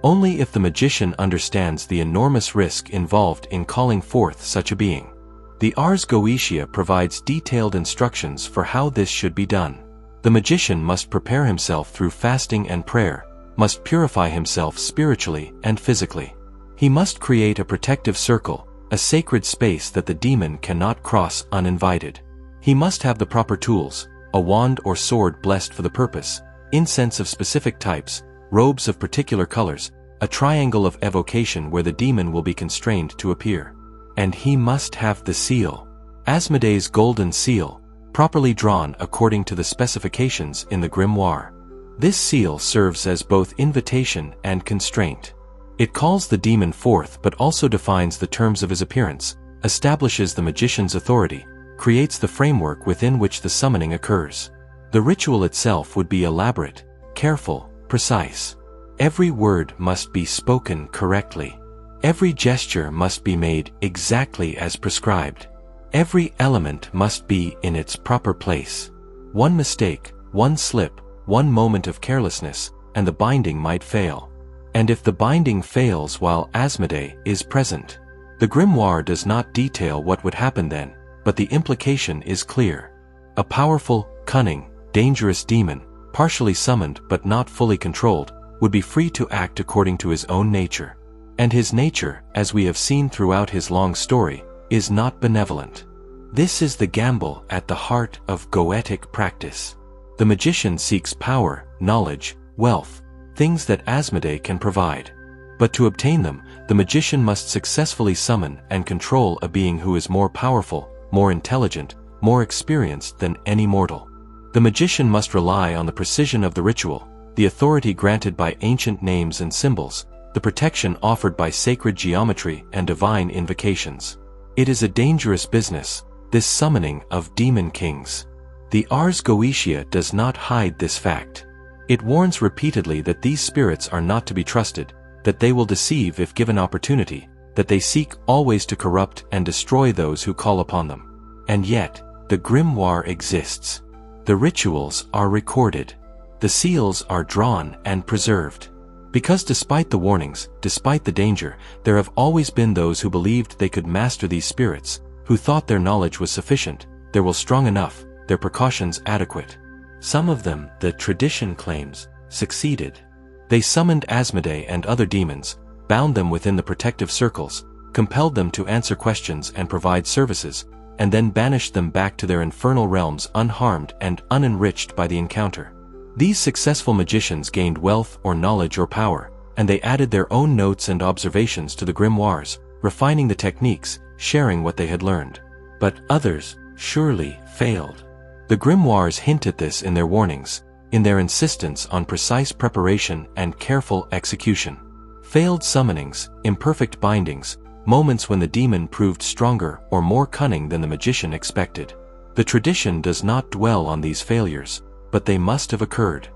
Speaker 1: Only if the magician understands the enormous risk involved in calling forth such a being. The Ars Goetia provides detailed instructions for how this should be done. The magician must prepare himself through fasting and prayer, must purify himself spiritually and physically. He must create a protective circle, a sacred space that the demon cannot cross uninvited. He must have the proper tools, a wand or sword blessed for the purpose, incense of specific types, robes of particular colors, a triangle of evocation where the demon will be constrained to appear. And he must have the seal. Asmodee's golden seal, properly drawn according to the specifications in the grimoire. This seal serves as both invitation and constraint. It calls the demon forth but also defines the terms of his appearance, establishes the magician's authority, creates the framework within which the summoning occurs. The ritual itself would be elaborate, careful, precise. Every word must be spoken correctly. Every gesture must be made exactly as prescribed. Every element must be in its proper place. One mistake, one slip, one moment of carelessness, and the binding might fail. And if the binding fails while Asmodee is present, the grimoire does not detail what would happen then, but the implication is clear. A powerful, cunning, dangerous demon, partially summoned but not fully controlled, would be free to act according to his own nature. And his nature, as we have seen throughout his long story, is not benevolent. This is the gamble at the heart of goetic practice. The magician seeks power, knowledge, wealth, things that Asmodee can provide. But to obtain them, the magician must successfully summon and control a being who is more powerful, more intelligent, more experienced than any mortal. The magician must rely on the precision of the ritual, the authority granted by ancient names and symbols, the protection offered by sacred geometry and divine invocations. It is a dangerous business, this summoning of demon kings. The Ars Goetia does not hide this fact. It warns repeatedly that these spirits are not to be trusted, that they will deceive if given opportunity, that they seek always to corrupt and destroy those who call upon them. And yet, the grimoire exists. The rituals are recorded. The seals are drawn and preserved. Because despite the warnings, despite the danger, there have always been those who believed they could master these spirits, who thought their knowledge was sufficient, their will strong enough, their precautions adequate. Some of them, the tradition claims, succeeded. They summoned Asmodee and other demons, bound them within the protective circles, compelled them to answer questions and provide services, and then banished them back to their infernal realms unharmed and unenriched by the encounter. These successful magicians gained wealth or knowledge or power, and they added their own notes and observations to the grimoires, refining the techniques, sharing what they had learned. But others, surely, failed. The grimoires hint at this in their warnings, in their insistence on precise preparation and careful execution. Failed summonings, imperfect bindings, moments when the demon proved stronger or more cunning than the magician expected. The tradition does not dwell on these failures, but they must have occurred.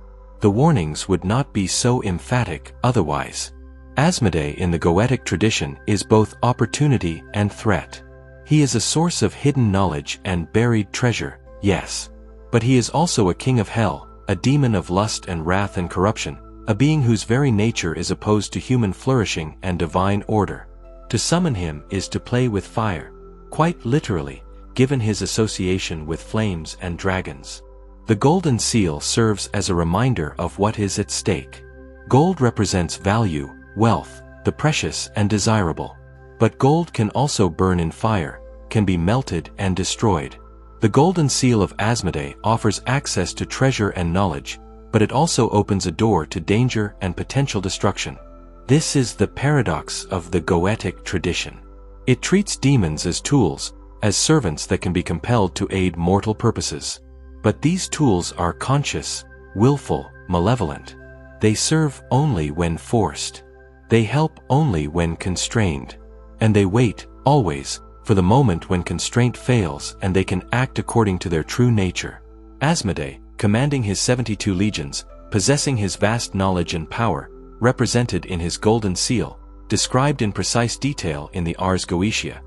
Speaker 1: The warnings would not be so emphatic otherwise. Asmodee in the Goetic tradition is both opportunity and threat. He is a source of hidden knowledge and buried treasure, yes. But he is also a king of hell, a demon of lust and wrath and corruption, a being whose very nature is opposed to human flourishing and divine order. To summon him is to play with fire, quite literally, given his association with flames and dragons. The golden seal serves as a reminder of what is at stake. Gold represents value, wealth, the precious and desirable. But gold can also burn in fire, can be melted and destroyed. The golden seal of Asmodee offers access to treasure and knowledge, but it also opens a door to danger and potential destruction. This is the paradox of the Goetic tradition. It treats demons as tools, as servants that can be compelled to aid mortal purposes. But these tools are conscious, willful, malevolent. They serve only when forced. They help only when constrained. And they wait, always, for the moment when constraint fails and they can act according to their true nature. Asmodee, commanding his 72 legions, possessing his vast knowledge and power, represented in his golden seal, described in precise detail in the Ars Goetia.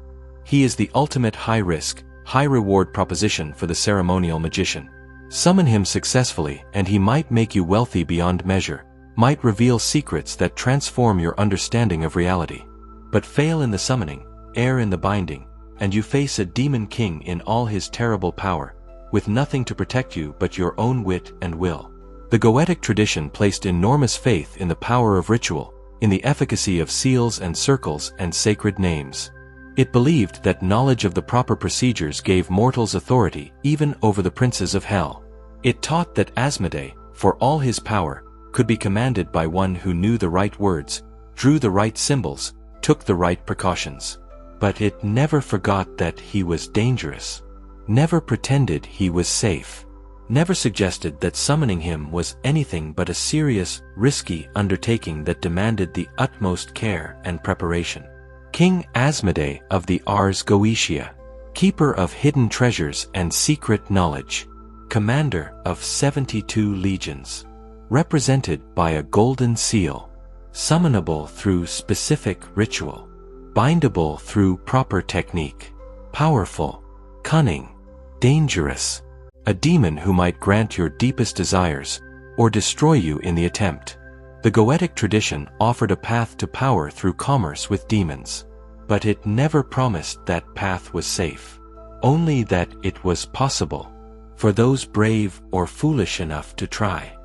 Speaker 1: He is the ultimate high-risk, high-reward proposition for the ceremonial magician. Summon him successfully and he might make you wealthy beyond measure, might reveal secrets that transform your understanding of reality. But fail in the summoning, err in the binding, and you face a demon king in all his terrible power, with nothing to protect you but your own wit and will. The Goetic tradition placed enormous faith in the power of ritual, in the efficacy of seals and circles and sacred names. It believed that knowledge of the proper procedures gave mortals authority even over the princes of hell. It taught that Asmodee, for all his power, could be commanded by one who knew the right words, drew the right symbols, took the right precautions. But it never forgot that he was dangerous, never pretended he was safe, never suggested that summoning him was anything but a serious, risky undertaking that demanded the utmost care and preparation. King Asmodee of the Ars Goetia, keeper of hidden treasures and secret knowledge, commander of 72 legions, represented by a golden seal, summonable through specific ritual, bindable through proper technique, powerful, cunning, dangerous, a demon who might grant your deepest desires, or destroy you in the attempt. The Goetic tradition offered a path to power through commerce with demons. But it never promised that path was safe, only that it was possible, for those brave or foolish enough to try.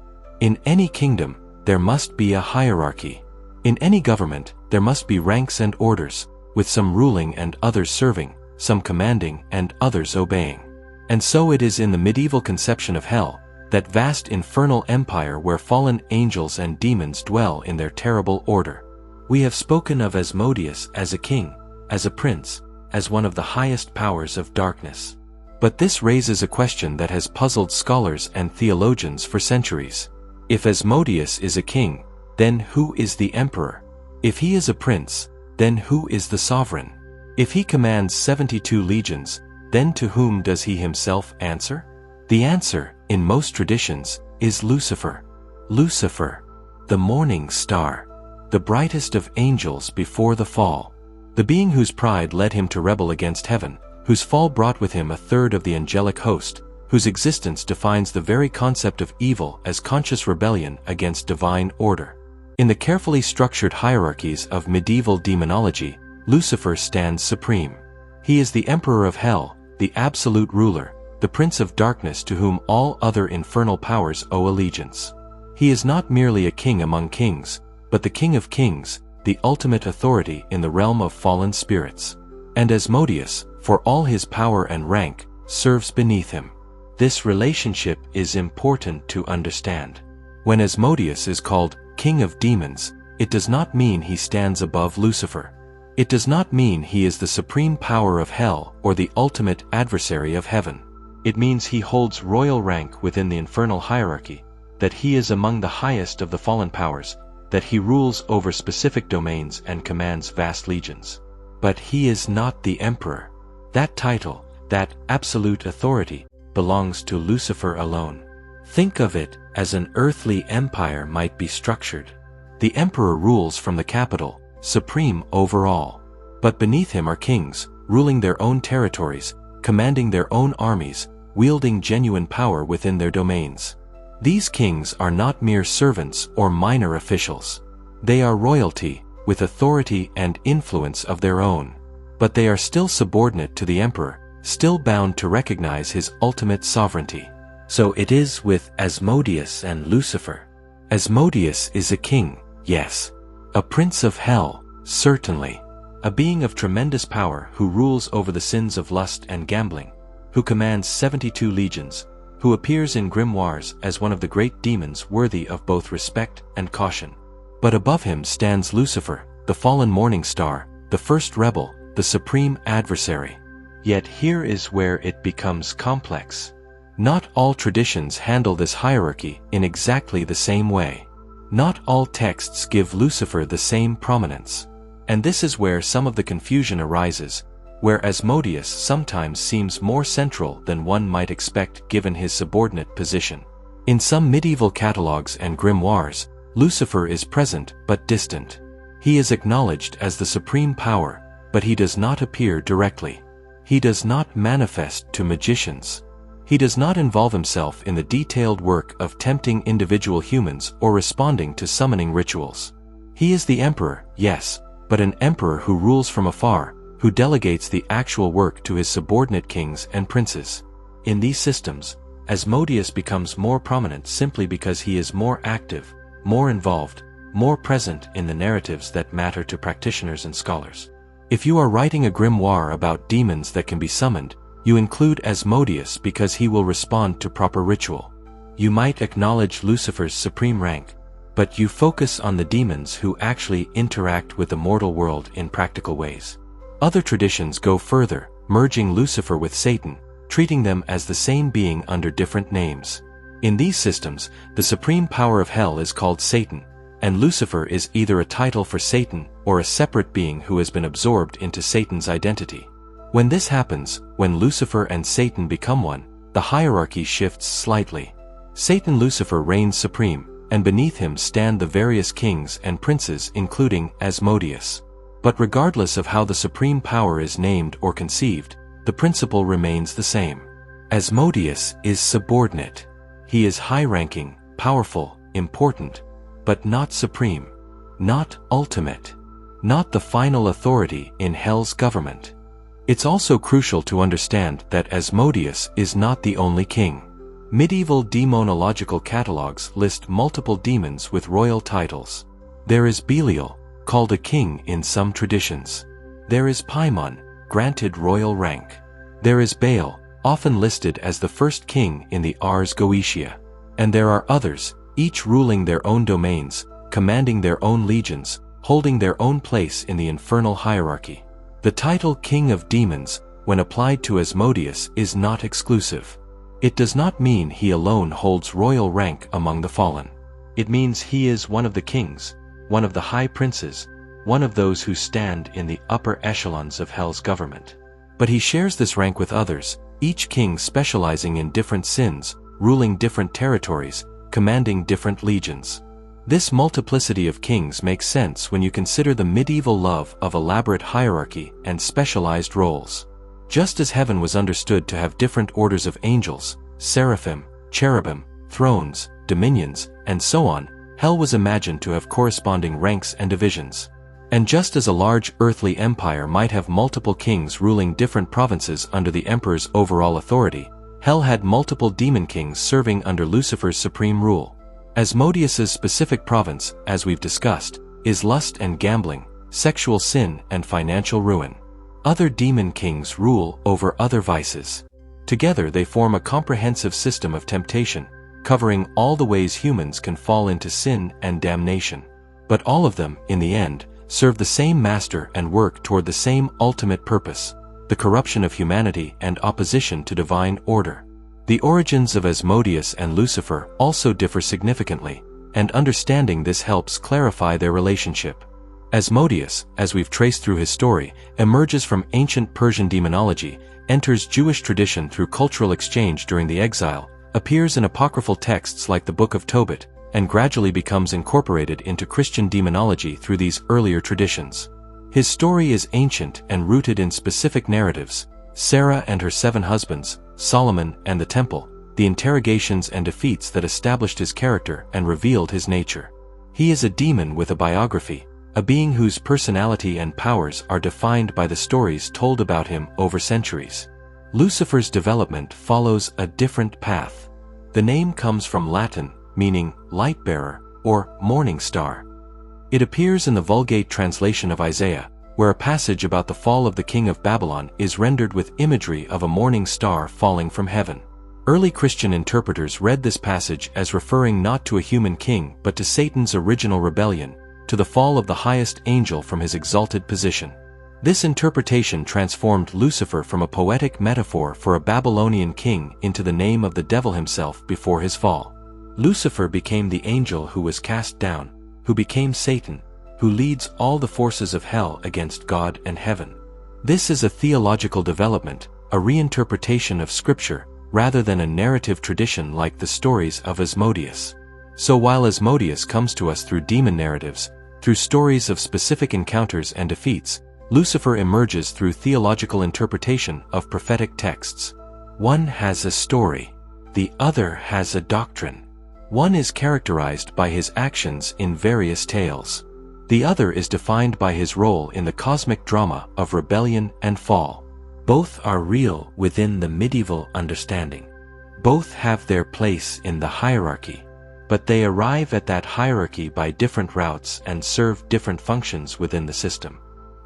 Speaker 1: In any kingdom, there must be a hierarchy. In any government, there must be ranks and orders, with some ruling and others serving, some commanding and others obeying. And so it is in the medieval conception of hell, that vast infernal empire where fallen angels and demons dwell in their terrible order. We have spoken of Asmodeus as a king, as a prince, as one of the highest powers of darkness. But this raises a question that has puzzled scholars and theologians for centuries. If Asmodeus is a king, then who is the emperor? If he is a prince, then who is the sovereign? If he commands 72 legions, then to whom does he himself answer? The answer, in most traditions, is Lucifer. Lucifer, the morning star, the brightest of angels before the fall, the being whose pride led him to rebel against heaven, whose fall brought with him a third of the angelic host, whose existence defines the very concept of evil as conscious rebellion against divine order. In the carefully structured hierarchies of medieval demonology, Lucifer stands supreme. He is the emperor of hell, the absolute ruler, the prince of darkness to whom all other infernal powers owe allegiance. He is not merely a king among kings, but the King of Kings, the ultimate authority in the realm of fallen spirits. And Asmodeus, for all his power and rank, serves beneath him. This relationship is important to understand. When Asmodeus is called King of Demons, it does not mean he stands above Lucifer. It does not mean he is the supreme power of hell or the ultimate adversary of heaven. It means he holds royal rank within the infernal hierarchy, that he is among the highest of the fallen powers, that he rules over specific domains and commands vast legions. But he is not the emperor. That title, that absolute authority, belongs to Lucifer alone. Think of it as an earthly empire might be structured. The emperor rules from the capital, supreme over all. But beneath him are kings, ruling their own territories, commanding their own armies, wielding genuine power within their domains. These kings are not mere servants or minor officials. They are royalty, with authority and influence of their own. But they are still subordinate to the emperor, still bound to recognize his ultimate sovereignty. So it is with Asmodeus and Lucifer. Asmodeus is a king, yes. A prince of hell, certainly. A being of tremendous power who rules over the sins of lust and gambling, who commands 72 legions, who appears in grimoires as one of the great demons worthy of both respect and caution. But above him stands Lucifer, the fallen morning star, the first rebel, the supreme adversary. Yet here is where it becomes complex. Not all traditions handle this hierarchy in exactly the same way. Not all texts give Lucifer the same prominence. And this is where some of the confusion arises, where Asmodeus sometimes seems more central than one might expect given his subordinate position. In some medieval catalogues and grimoires, Lucifer is present but distant. He is acknowledged as the supreme power, but he does not appear directly. He does not manifest to magicians. He does not involve himself in the detailed work of tempting individual humans or responding to summoning rituals. He is the emperor, yes, but an emperor who rules from afar, who delegates the actual work to his subordinate kings and princes. In these systems, Asmodeus becomes more prominent simply because he is more active, more involved, more present in the narratives that matter to practitioners and scholars. If you are writing a grimoire about demons that can be summoned, you include Asmodeus because he will respond to proper ritual. You might acknowledge Lucifer's supreme rank, but you focus on the demons who actually interact with the mortal world in practical ways. Other traditions go further, merging Lucifer with Satan, treating them as the same being under different names. In these systems, the supreme power of hell is called Satan, and Lucifer is either a title for Satan or a separate being who has been absorbed into Satan's identity. When this happens, when Lucifer and Satan become one, the hierarchy shifts slightly. Satan-Lucifer reigns supreme, and beneath him stand the various kings and princes including Asmodeus. But regardless of how the supreme power is named or conceived, the principle remains the same. Asmodeus is subordinate. He is high-ranking, powerful, important, but not supreme, not ultimate, not the final authority in hell's government. It's also crucial to understand that Asmodeus is not the only king. Medieval demonological catalogues list multiple demons with royal titles. There is Belial, called a king in some traditions. There is Paimon, granted royal rank. There is Baal, often listed as the first king in the Ars Goetia. And there are others, each ruling their own domains, commanding their own legions, holding their own place in the infernal hierarchy. The title King of Demons, when applied to Asmodeus, is not exclusive. It does not mean he alone holds royal rank among the fallen. It means he is one of the kings, one of the high princes, one of those who stand in the upper echelons of hell's government. But he shares this rank with others, each king specializing in different sins, ruling different territories, commanding different legions. This multiplicity of kings makes sense when you consider the medieval love of elaborate hierarchy and specialized roles. Just as heaven was understood to have different orders of angels, seraphim, cherubim, thrones, dominions, and so on, hell was imagined to have corresponding ranks and divisions. And just as a large earthly empire might have multiple kings ruling different provinces under the emperor's overall authority, hell had multiple demon kings serving under Lucifer's supreme rule. Asmodeus's specific province, as we've discussed, is lust and gambling, sexual sin and financial ruin. Other demon kings rule over other vices. Together they form a comprehensive system of temptation, covering all the ways humans can fall into sin and damnation. But all of them, in the end, serve the same master and work toward the same ultimate purpose, the corruption of humanity and opposition to divine order. The origins of Asmodeus and Lucifer also differ significantly, and understanding this helps clarify their relationship. Asmodeus, as we've traced through his story, emerges from ancient Persian demonology, enters Jewish tradition through cultural exchange during the exile, appears in apocryphal texts like the Book of Tobit, and gradually becomes incorporated into Christian demonology through these earlier traditions. His story is ancient and rooted in specific narratives: Sarah and her 7 husbands, Solomon and the temple, the interrogations and defeats that established his character and revealed his nature. He is a demon with a biography, a being whose personality and powers are defined by the stories told about him over centuries. Lucifer's development follows a different path. The name comes from Latin, meaning light-bearer or morning star. It appears in the Vulgate translation of Isaiah, where a passage about the fall of the king of Babylon is rendered with imagery of a morning star falling from heaven. Early Christian interpreters read this passage as referring not to a human king but to Satan's original rebellion, to the fall of the highest angel from his exalted position. This interpretation transformed Lucifer from a poetic metaphor for a Babylonian king into the name of the devil himself before his fall. Lucifer became the angel who was cast down, who became Satan, who leads all the forces of hell against God and heaven. This is a theological development, a reinterpretation of Scripture, rather than a narrative tradition like the stories of Asmodeus. So while Asmodeus comes to us through demon narratives, through stories of specific encounters and defeats, Lucifer emerges through theological interpretation of prophetic texts. One has a story. The other has a doctrine. One is characterized by his actions in various tales. The other is defined by his role in the cosmic drama of rebellion and fall. Both are real within the medieval understanding. Both have their place in the hierarchy, but they arrive at that hierarchy by different routes and serve different functions within the system.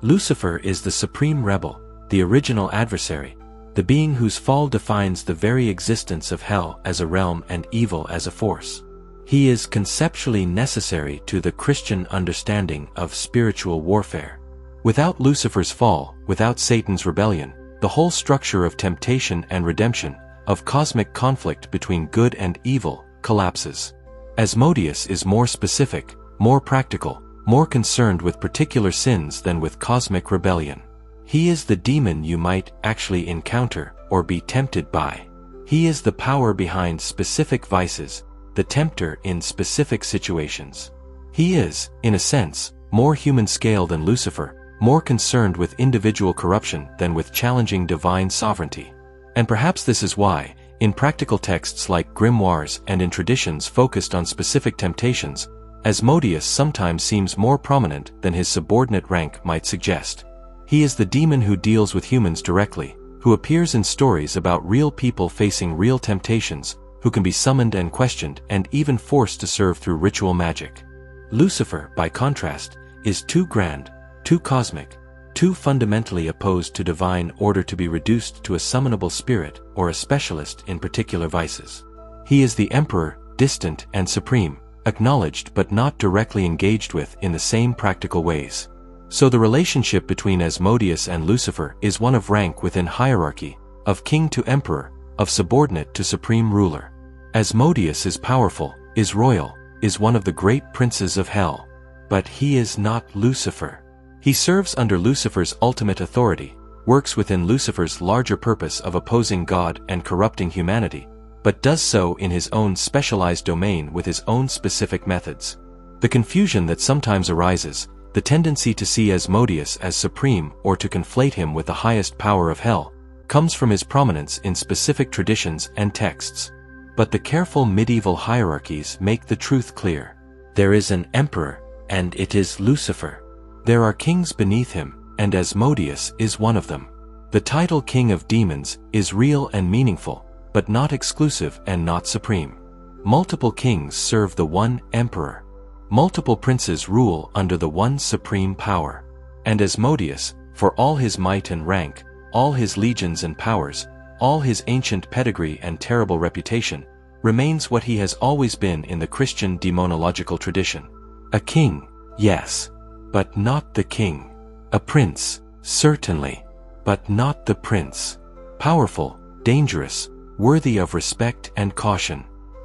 Speaker 1: Lucifer is the supreme rebel, the original adversary, the being whose fall defines the very existence of hell as a realm and evil as a force. He is conceptually necessary to the Christian understanding of spiritual warfare. Without Lucifer's fall, without Satan's rebellion, the whole structure of temptation and redemption, of cosmic conflict between good and evil, collapses. Asmodeus is more specific, more practical, more concerned with particular sins than with cosmic rebellion. He is the demon you might actually encounter or be tempted by. He is the power behind specific vices, the tempter in specific situations. He is, in a sense, more human scale than Lucifer, more concerned with individual corruption than with challenging divine sovereignty. And perhaps this is why, in practical texts like grimoires and in traditions focused on specific temptations, Asmodeus sometimes seems more prominent than his subordinate rank might suggest. He is the demon who deals with humans directly, who appears in stories about real people facing real temptations, who can be summoned and questioned and even forced to serve through ritual magic. Lucifer, by contrast, is too grand, too cosmic, too fundamentally opposed to divine order to be reduced to a summonable spirit or a specialist in particular vices. He is the emperor, distant and supreme, acknowledged but not directly engaged with in the same practical ways. So the relationship between Asmodeus and Lucifer is one of rank within hierarchy, of king to emperor, of subordinate to supreme ruler. Asmodeus is powerful, is royal, is one of the great princes of hell. But he is not Lucifer. He serves under Lucifer's ultimate authority, works within Lucifer's larger purpose of opposing God and corrupting humanity, but does so in his own specialized domain with his own specific methods. The confusion that sometimes arises, the tendency to see Asmodeus as supreme or to conflate him with the highest power of hell, comes from his prominence in specific traditions and texts. But the careful medieval hierarchies make the truth clear. There is an emperor, and it is Lucifer. There are kings beneath him, and Asmodeus is one of them. The title King of Demons is real and meaningful, but not exclusive and not supreme. Multiple kings serve the one emperor. Multiple princes rule under the one supreme power. And Asmodeus, for all his might and rank, all his legions and powers, all his ancient pedigree and terrible reputation, remains what he has always been in the Christian demonological tradition. A king, yes, but not the king. A prince, certainly, but not the prince. Powerful, dangerous, worthy of respect and caution,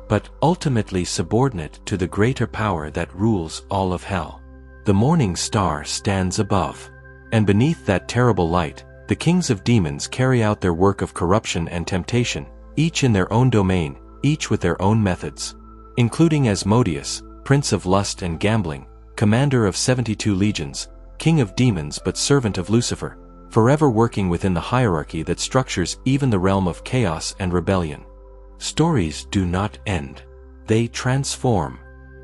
Speaker 1: but ultimately subordinate to the greater power that rules all of hell. The morning star stands above, and beneath that terrible light, the kings of demons carry out their work of corruption and temptation, each in their own domain, each with their own methods. Including Asmodeus, prince of lust and gambling, commander of 72 legions, king of demons but servant of Lucifer, forever working within the hierarchy that structures even the realm of chaos and rebellion. Stories do not end. They transform.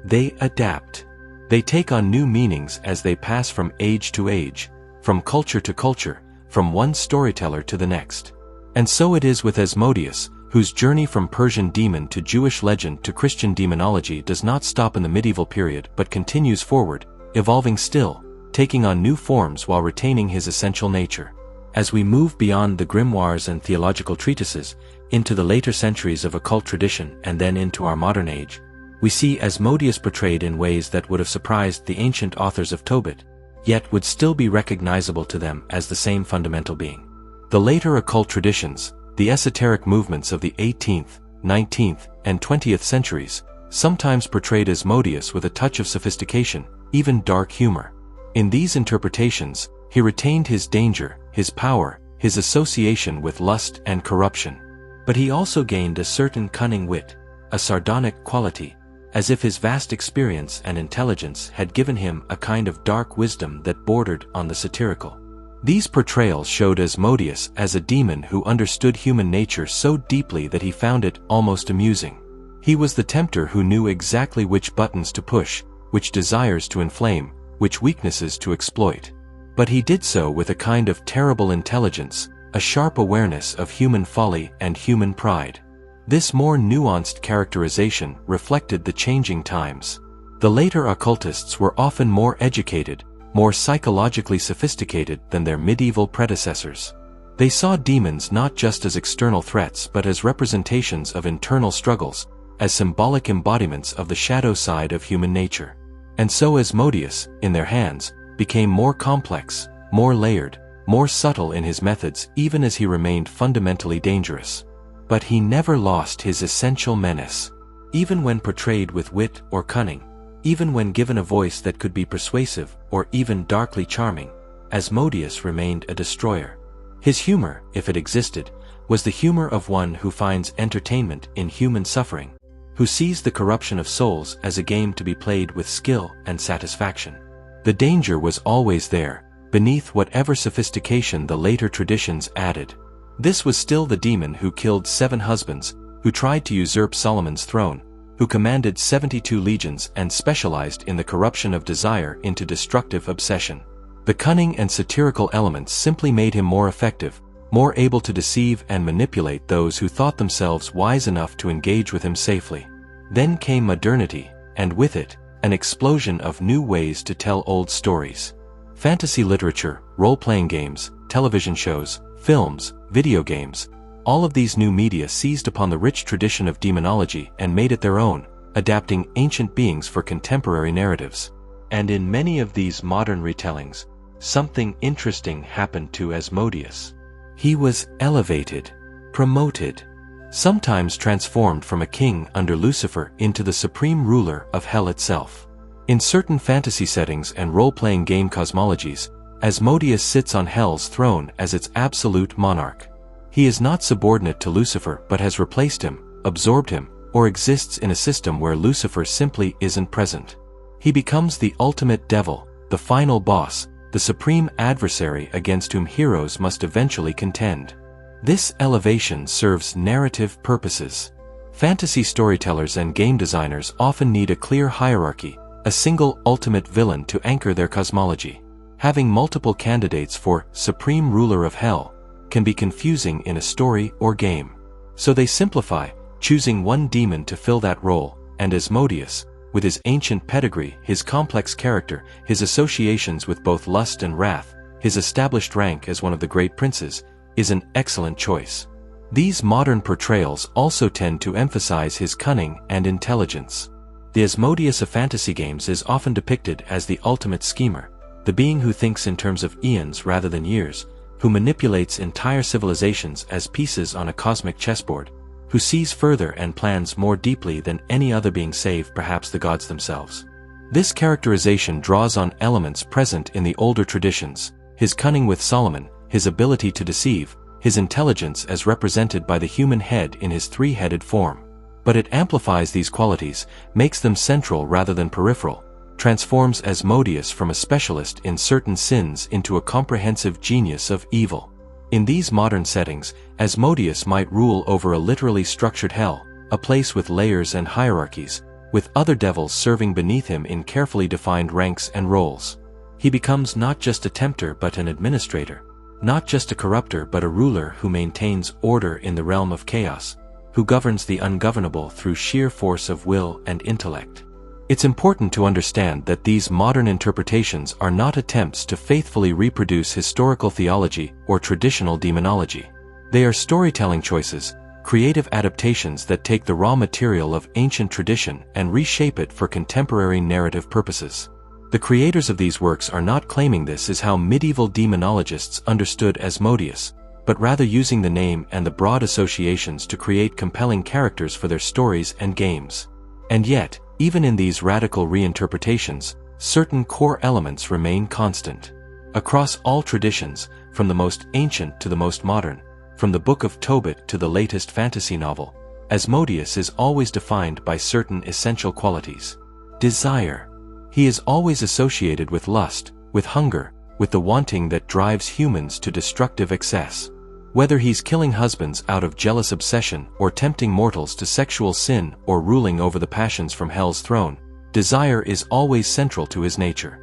Speaker 1: They adapt. They take on new meanings as they pass from age to age, from culture to culture, from one storyteller to the next. And so it is with Asmodeus, whose journey from Persian demon to Jewish legend to Christian demonology does not stop in the medieval period but continues forward, evolving still, taking on new forms while retaining his essential nature. As we move beyond the grimoires and theological treatises, into the later centuries of occult tradition and then into our modern age, we see Asmodeus portrayed in ways that would have surprised the ancient authors of Tobit, yet would still be recognizable to them as the same fundamental being. The later occult traditions, the esoteric movements of the 18th, 19th, and 20th centuries, sometimes portrayed Asmodeus with a touch of sophistication, even dark humor. In these interpretations, he retained his danger, his power, his association with lust and corruption. But he also gained a certain cunning wit, a sardonic quality, as if his vast experience and intelligence had given him a kind of dark wisdom that bordered on the satirical. These portrayals showed Asmodeus as a demon who understood human nature so deeply that he found it almost amusing. He was the tempter who knew exactly which buttons to push, which desires to inflame, which weaknesses to exploit. But he did so with a kind of terrible intelligence, a sharp awareness of human folly and human pride. This more nuanced characterization reflected the changing times. The later occultists were often more educated, more psychologically sophisticated than their medieval predecessors. They saw demons not just as external threats but as representations of internal struggles, as symbolic embodiments of the shadow side of human nature. And so Asmodeus, in their hands, became more complex, more layered, more subtle in his methods even as he remained fundamentally dangerous. But he never lost his essential menace. Even when portrayed with wit or cunning, even when given a voice that could be persuasive or even darkly charming, Asmodeus remained a destroyer. His humor, if it existed, was the humor of one who finds entertainment in human suffering, who sees the corruption of souls as a game to be played with skill and satisfaction. The danger was always there, beneath whatever sophistication the later traditions added. This was still the demon who killed 7 husbands, who tried to usurp Solomon's throne, who commanded 72 legions and specialized in the corruption of desire into destructive obsession. The cunning and satirical elements simply made him more effective, more able to deceive and manipulate those who thought themselves wise enough to engage with him safely. Then came modernity, and with it, an explosion of new ways to tell old stories. Fantasy literature, role-playing games, television shows, films, video games, all of these new media seized upon the rich tradition of demonology and made it their own, adapting ancient beings for contemporary narratives. And in many of these modern retellings, something interesting happened to Asmodeus. He was elevated, promoted, sometimes transformed from a king under Lucifer into the supreme ruler of hell itself. In certain fantasy settings and role-playing game cosmologies, Asmodeus sits on hell's throne as its absolute monarch. He is not subordinate to Lucifer but has replaced him, absorbed him, or exists in a system where Lucifer simply isn't present. He becomes the ultimate devil, the final boss, the supreme adversary against whom heroes must eventually contend. This elevation serves narrative purposes. Fantasy storytellers and game designers often need a clear hierarchy, a single ultimate villain to anchor their cosmology. Having multiple candidates for supreme ruler of hell can be confusing in a story or game. So they simplify, choosing one demon to fill that role, and Asmodeus, with his ancient pedigree, his complex character, his associations with both lust and wrath, his established rank as one of the great princes, is an excellent choice. These modern portrayals also tend to emphasize his cunning and intelligence. The Asmodeus of fantasy games is often depicted as the ultimate schemer, the being who thinks in terms of eons rather than years, who manipulates entire civilizations as pieces on a cosmic chessboard, who sees further and plans more deeply than any other being save perhaps the gods themselves. This characterization draws on elements present in the older traditions, his cunning with Solomon, his ability to deceive, his intelligence as represented by the human head in his three-headed form. But it amplifies these qualities, makes them central rather than peripheral, transforms Asmodeus from a specialist in certain sins into a comprehensive genius of evil. In these modern settings, Asmodeus might rule over a literally structured hell, a place with layers and hierarchies, with other devils serving beneath him in carefully defined ranks and roles. He becomes not just a tempter but an administrator, not just a corrupter but a ruler who maintains order in the realm of chaos, who governs the ungovernable through sheer force of will and intellect. It's important to understand that these modern interpretations are not attempts to faithfully reproduce historical theology or traditional demonology. They are storytelling choices, creative adaptations that take the raw material of ancient tradition and reshape it for contemporary narrative purposes. The creators of these works are not claiming this is how medieval demonologists understood Asmodeus, but rather using the name and the broad associations to create compelling characters for their stories and games. And yet, even in these radical reinterpretations, certain core elements remain constant. Across all traditions, from the most ancient to the most modern, from the Book of Tobit to the latest fantasy novel, Asmodeus is always defined by certain essential qualities. Desire. He is always associated with lust, with hunger, with the wanting that drives humans to destructive excess. Whether he's killing husbands out of jealous obsession or tempting mortals to sexual sin or ruling over the passions from hell's throne, desire is always central to his nature.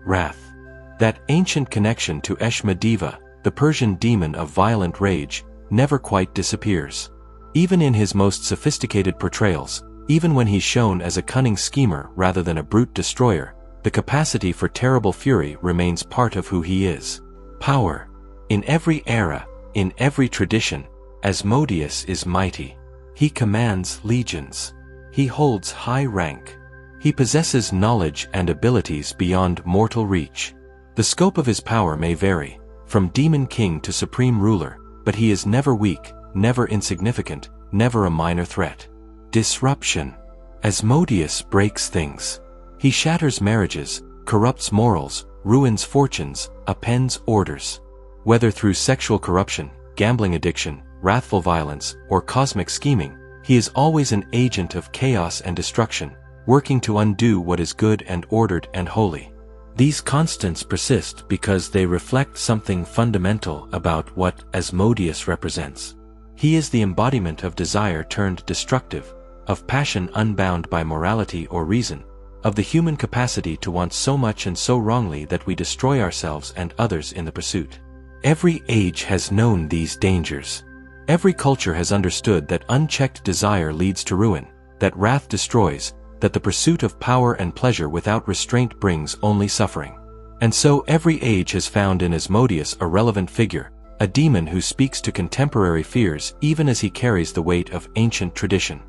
Speaker 1: Wrath. That ancient connection to Asmodeus, the Persian demon of violent rage, never quite disappears. Even in his most sophisticated portrayals, even when he's shown as a cunning schemer rather than a brute destroyer, the capacity for terrible fury remains part of who he is. Power. In every era, in every tradition, Asmodeus is mighty. He commands legions. He holds high rank. He possesses knowledge and abilities beyond mortal reach. The scope of his power may vary, from demon king to supreme ruler, but he is never weak, never insignificant, never a minor threat. Disruption. Asmodeus breaks things. He shatters marriages, corrupts morals, ruins fortunes, appends orders. Whether through sexual corruption, gambling addiction, wrathful violence, or cosmic scheming, he is always an agent of chaos and destruction, working to undo what is good and ordered and holy. These constants persist because they reflect something fundamental about what Asmodeus represents. He is the embodiment of desire turned destructive, of passion unbound by morality or reason, of the human capacity to want so much and so wrongly that we destroy ourselves and others in the pursuit. Every age has known these dangers. Every culture has understood that unchecked desire leads to ruin, that wrath destroys, that the pursuit of power and pleasure without restraint brings only suffering. And so every age has found in Asmodeus a relevant figure, a demon who speaks to contemporary fears even as he carries the weight of ancient tradition.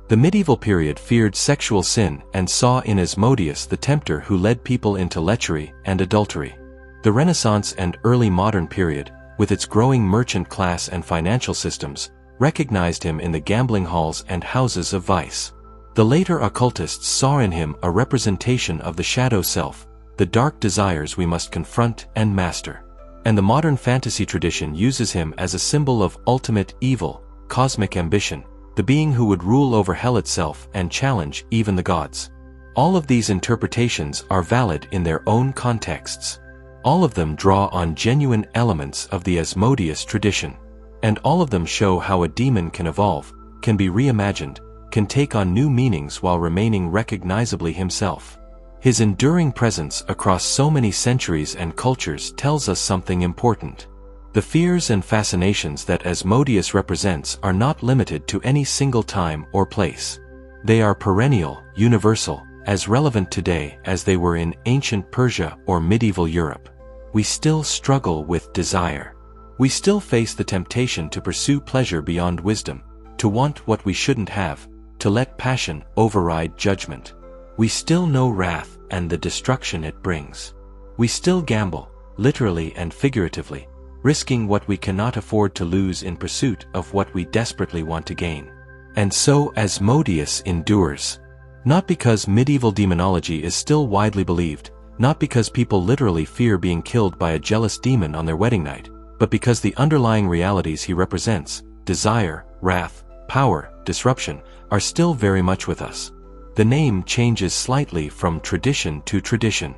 Speaker 1: The medieval period feared sexual sin and saw in Asmodeus the tempter who led people into lechery and adultery. The Renaissance and early modern period, with its growing merchant class and financial systems, recognized him in the gambling halls and houses of vice. The later occultists saw in him a representation of the shadow self, the dark desires we must confront and master. And the modern fantasy tradition uses him as a symbol of ultimate evil, cosmic ambition, the being who would rule over hell itself and challenge even the gods. All of these interpretations are valid in their own contexts. All of them draw on genuine elements of the Asmodeus tradition. And all of them show how a demon can evolve, can be reimagined, can take on new meanings while remaining recognizably himself. His enduring presence across so many centuries and cultures tells us something important. The fears and fascinations that Asmodeus represents are not limited to any single time or place. They are perennial, universal, as relevant today as they were in ancient Persia or medieval Europe. We still struggle with desire. We still face the temptation to pursue pleasure beyond wisdom, to want what we shouldn't have, to let passion override judgment. We still know wrath and the destruction it brings. We still gamble, literally and figuratively, risking what we cannot afford to lose in pursuit of what we desperately want to gain. And so Asmodeus endures. Not because medieval demonology is still widely believed, not because people literally fear being killed by a jealous demon on their wedding night, but because the underlying realities he represents, desire, wrath, power, disruption, are still very much with us. The name changes slightly from tradition to tradition.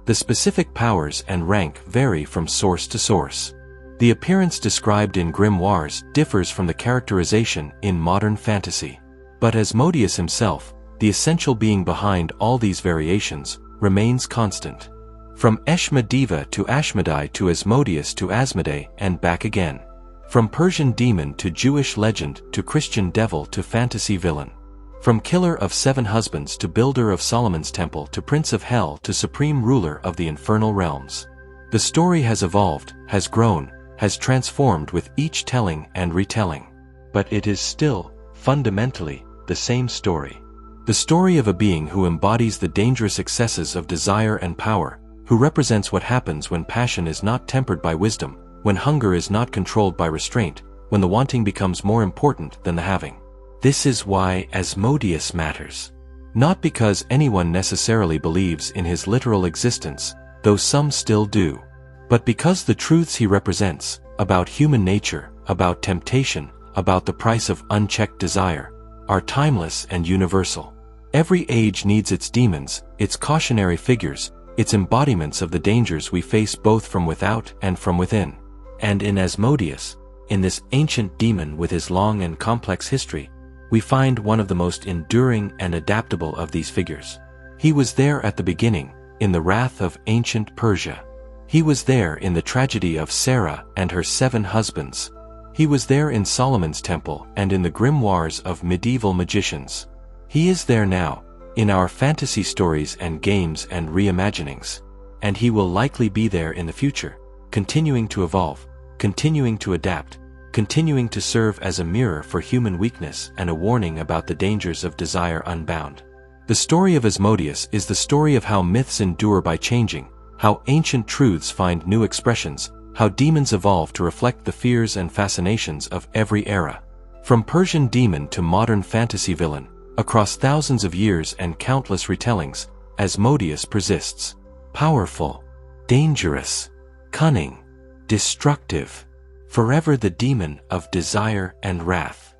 Speaker 1: The specific powers and rank vary from source to source. The appearance described in grimoires differs from the characterization in modern fantasy. But Asmodeus himself, the essential being behind all these variations, remains constant. From Eshma-Diva to Ashmedai to Asmodeus to Asmodei and back again. From Persian demon to Jewish legend to Christian devil to fantasy villain. From killer of 7 husbands to builder of Solomon's temple to prince of hell to supreme ruler of the infernal realms. The story has evolved, has grown, has transformed with each telling and retelling. But it is still, fundamentally, the same story. The story of a being who embodies the dangerous excesses of desire and power, who represents what happens when passion is not tempered by wisdom, when hunger is not controlled by restraint, when the wanting becomes more important than the having. This is why Asmodeus matters. Not because anyone necessarily believes in his literal existence, though some still do, but because the truths he represents, about human nature, about temptation, about the price of unchecked desire, are timeless and universal. Every age needs its demons, its cautionary figures, its embodiments of the dangers we face both from without and from within. And in Asmodeus, in this ancient demon with his long and complex history, we find one of the most enduring and adaptable of these figures. He was there at the beginning, in the wrath of ancient Persia. He was there in the tragedy of Sarah and her 7 husbands. He was there in Solomon's temple and in the grimoires of medieval magicians. He is there now, in our fantasy stories and games and reimaginings. And he will likely be there in the future, continuing to evolve, continuing to adapt, continuing to serve as a mirror for human weakness and a warning about the dangers of desire unbound. The story of Asmodeus is the story of how myths endure by changing, how ancient truths find new expressions, how demons evolve to reflect the fears and fascinations of every era. From Persian demon to modern fantasy villain, across thousands of years and countless retellings, Asmodeus persists. Powerful, dangerous, cunning, destructive, forever the demon of desire and wrath.